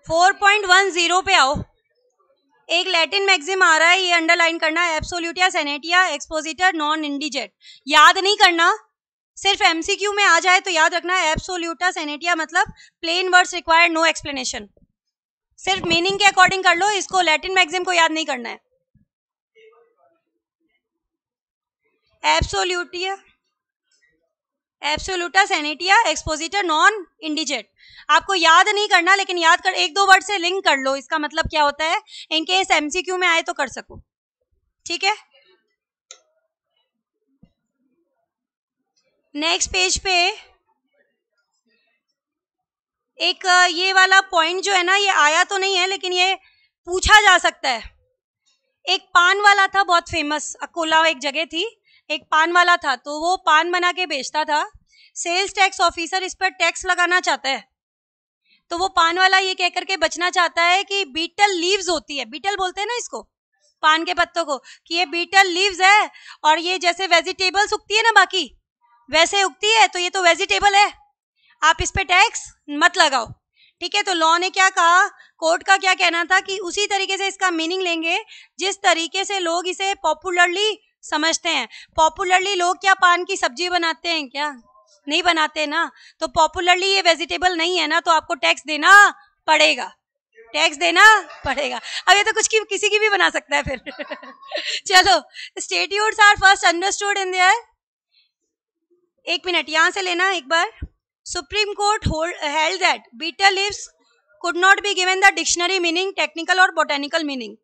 4.10 पे आओ। एक लैटिन मैक्सिम आ रहा है, ये अंडरलाइन करना है, एब्सोल्यूटिया सेनेटिया एक्सपोजिटर नॉन इंडिजेट। याद नहीं करना, सिर्फ एमसीक्यू में आ जाए तो याद रखना है, एब्सोल्यूटा सेनेटिया मतलब plain words required, no explanation, सिर्फ मीनिंग के अकॉर्डिंग कर लो इसको, लैटिन मैक्सिम को याद नहीं करना है। एब्सोल्यूटा सेनेटिया एक्सपोजिटर नॉन इंडिजेट, आपको याद नहीं करना, लेकिन याद कर, एक दो वर्ड से लिंक कर लो, इसका मतलब क्या होता है, इनकेस एमसीक्यू में आए तो कर सको, ठीक है। नेक्स्ट पेज पे एक ये वाला पॉइंट जो है ना, ये आया तो नहीं है लेकिन ये पूछा जा सकता है। एक पान वाला था बहुत फेमस, अकोला एक जगह थी, एक पान वाला था, तो वो पान बना के बेचता था। सेल्स टैक्स ऑफिसर इस पर टैक्स लगाना चाहता है, तो वो पान वाला ये कह करके बचना चाहता है कि बीटल लीव्स होती है, बीटल बोलते हैं ना इसको, पान के पत्तों को, कि ये बीटल लीव्स है और ये जैसे वेजिटेबल्स उगती है ना बाकी वैसे उगती है, तो ये तो वेजिटेबल है, आप इस पे टैक्स मत लगाओ, ठीक है। तो लॉ ने क्या कहा, कोर्ट का क्या कहना था कि उसी तरीके से इसका मीनिंग लेंगे जिस तरीके से लोग इसे पॉपुलरली समझते हैं। पॉपुलरली लोग क्या पान की सब्जी बनाते हैं, क्या नहीं बनाते ना, तो पॉपुलरली ये वेजिटेबल नहीं है ना, तो आपको टैक्स देना पड़ेगा, टैक्स देना पड़ेगा। अब ये तो कुछ की किसी की भी बना सकता है फिर चलो, statutes are first understood in their, एक मिनट यहां से लेना एक बार। Supreme court held that betel leaves could not be given the dictionary meaning, technical और botanical meaning,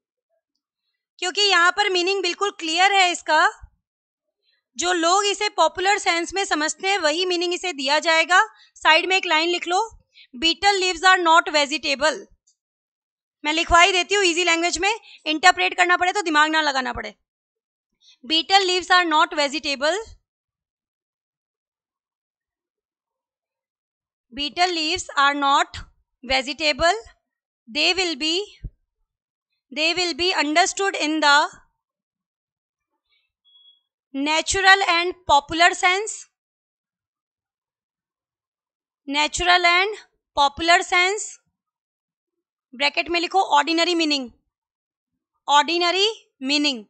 क्योंकि यहाँ पर मीनिंग बिल्कुल क्लियर है इसका, जो लोग इसे पॉपुलर सेंस में समझते हैं वही मीनिंग इसे दिया जाएगा। साइड में एक लाइन लिख लो, betel leaves are not vegetable, मैं लिखवाई देती हूँ इजी लैंग्वेज में, इंटरप्रेट करना पड़े तो दिमाग ना लगाना पड़े। Betel leaves are not vegetable, betel leaves are not vegetable, they will be understood in the natural and popular sense, natural and popular sense, bracket में लिखो ordinary meaning, ordinary meaning,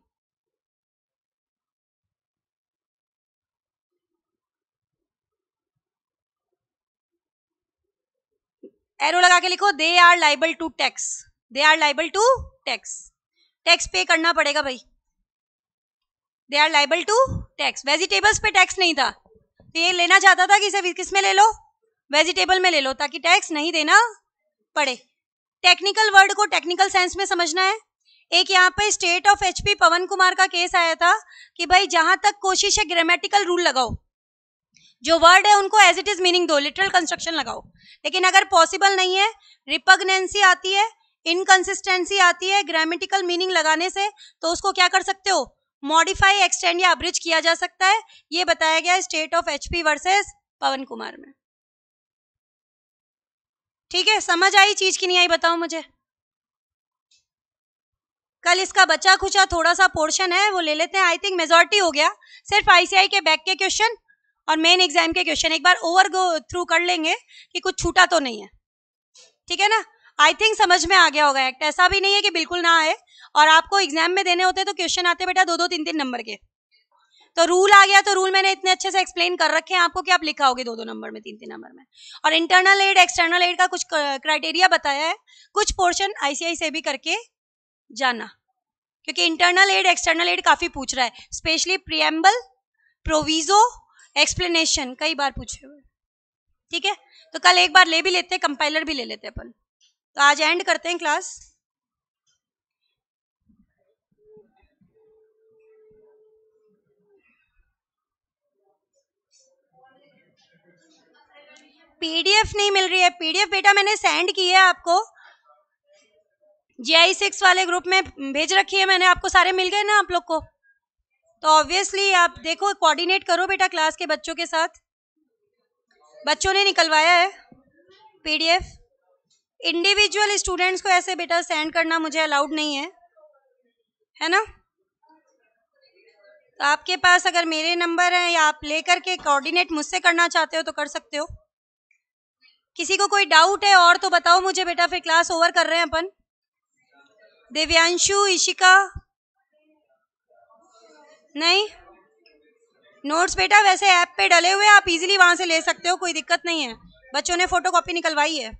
arrow लगा के लिखो they are liable to tax, they are liable to tax, tax पे करना पड़ेगा भाई, they are liable to tax. Vegetables पे टैक्स नहीं था तो ये लेना चाहता था कि इसे किस में ले लो, वेजिटेबल में ले लो, ताकि टैक्स नहीं देना पड़े। टेक्निकल वर्ड को टेक्निकल सेंस में समझना है। एक यहाँ पे स्टेट ऑफ एचपी पवन कुमार का केस आया था कि भाई जहां तक कोशिश है ग्रामेटिकल रूल लगाओ, जो वर्ड है उनको एज इट इज मीनिंग दो, लिटरल कंस्ट्रक्शन लगाओ, लेकिन अगर पॉसिबल नहीं है, रिपग्नेंसी आती है, इनकंसिस्टेंसी आती है ग्रामेटिकल मीनिंग लगाने से, तो उसको क्या कर सकते हो, मॉडिफाई, एक्सटेंड या अब्रिज किया जा सकता है। ये बताया गया स्टेट ऑफ एचपी वर्सेस पवन कुमार में। ठीक है, समझ आई चीज की नहीं आई बताओ मुझे। कल इसका बचा खुचा थोड़ा सा पोर्शन है वो ले लेते हैं, आई थिंक मेजॉरिटी हो गया, सिर्फ आईसीआई के बैक के क्वेश्चन और मेन एग्जाम के क्वेश्चन एक बार ओवर गो थ्रू कर लेंगे कि कुछ छूटा तो नहीं है, ठीक है ना। आई थिंक समझ में आ गया होगा एक्ट, ऐसा भी नहीं है कि बिल्कुल ना आए, और आपको एग्जाम में देने होते तो क्वेश्चन आते बेटा 2-2, 3-3 नंबर के, तो रूल आ गया, तो रूल मैंने इतने अच्छे से एक्सप्लेन कर रखे हैं आपको कि आप लिखाओगे 2-2 नंबर में, 3-3 नंबर में। और इंटरनल एड एक्सटर्नल एड का कुछ क्राइटेरिया बताया है, कुछ पोर्शन आईसीआई से भी करके जाना, क्योंकि इंटरनल एड एक्सटर्नल एड काफी पूछ रहा है, स्पेशली प्रियम्बल, प्रोविजो, एक्सप्लेनेशन कई बार पूछे हुए, ठीक है। तो कल एक बार ले भी लेते हैं, कंपाइलर भी ले लेते हैं अपन। तो आज एंड करते हैं क्लास। पीडीएफ नहीं मिल रही है, पीडीएफ बेटा मैंने सेंड की है आपको, GI 6 वाले ग्रुप में भेज रखी है मैंने आपको, सारे मिल गए ना आप लोग को। तो ऑब्वियसली आप देखो, कोऑर्डिनेट करो बेटा क्लास के बच्चों के साथ, बच्चों ने निकलवाया है पीडीएफ। इंडिविजुअल स्टूडेंट्स को ऐसे बेटा सेंड करना मुझे अलाउड नहीं है ना। तो आपके पास अगर मेरे नंबर हैं या आप लेकर के कोऑर्डिनेट मुझसे करना चाहते हो तो कर सकते हो। किसी को कोई डाउट है और तो बताओ मुझे बेटा, फिर क्लास ओवर कर रहे हैं अपन। दिव्यांशु, इशिका, नहीं नोट्स बेटा वैसे ऐप पे डले हुए, आप इजीली वहां से ले सकते हो, कोई दिक्कत नहीं है, बच्चों ने फोटोकॉपी निकलवाई है।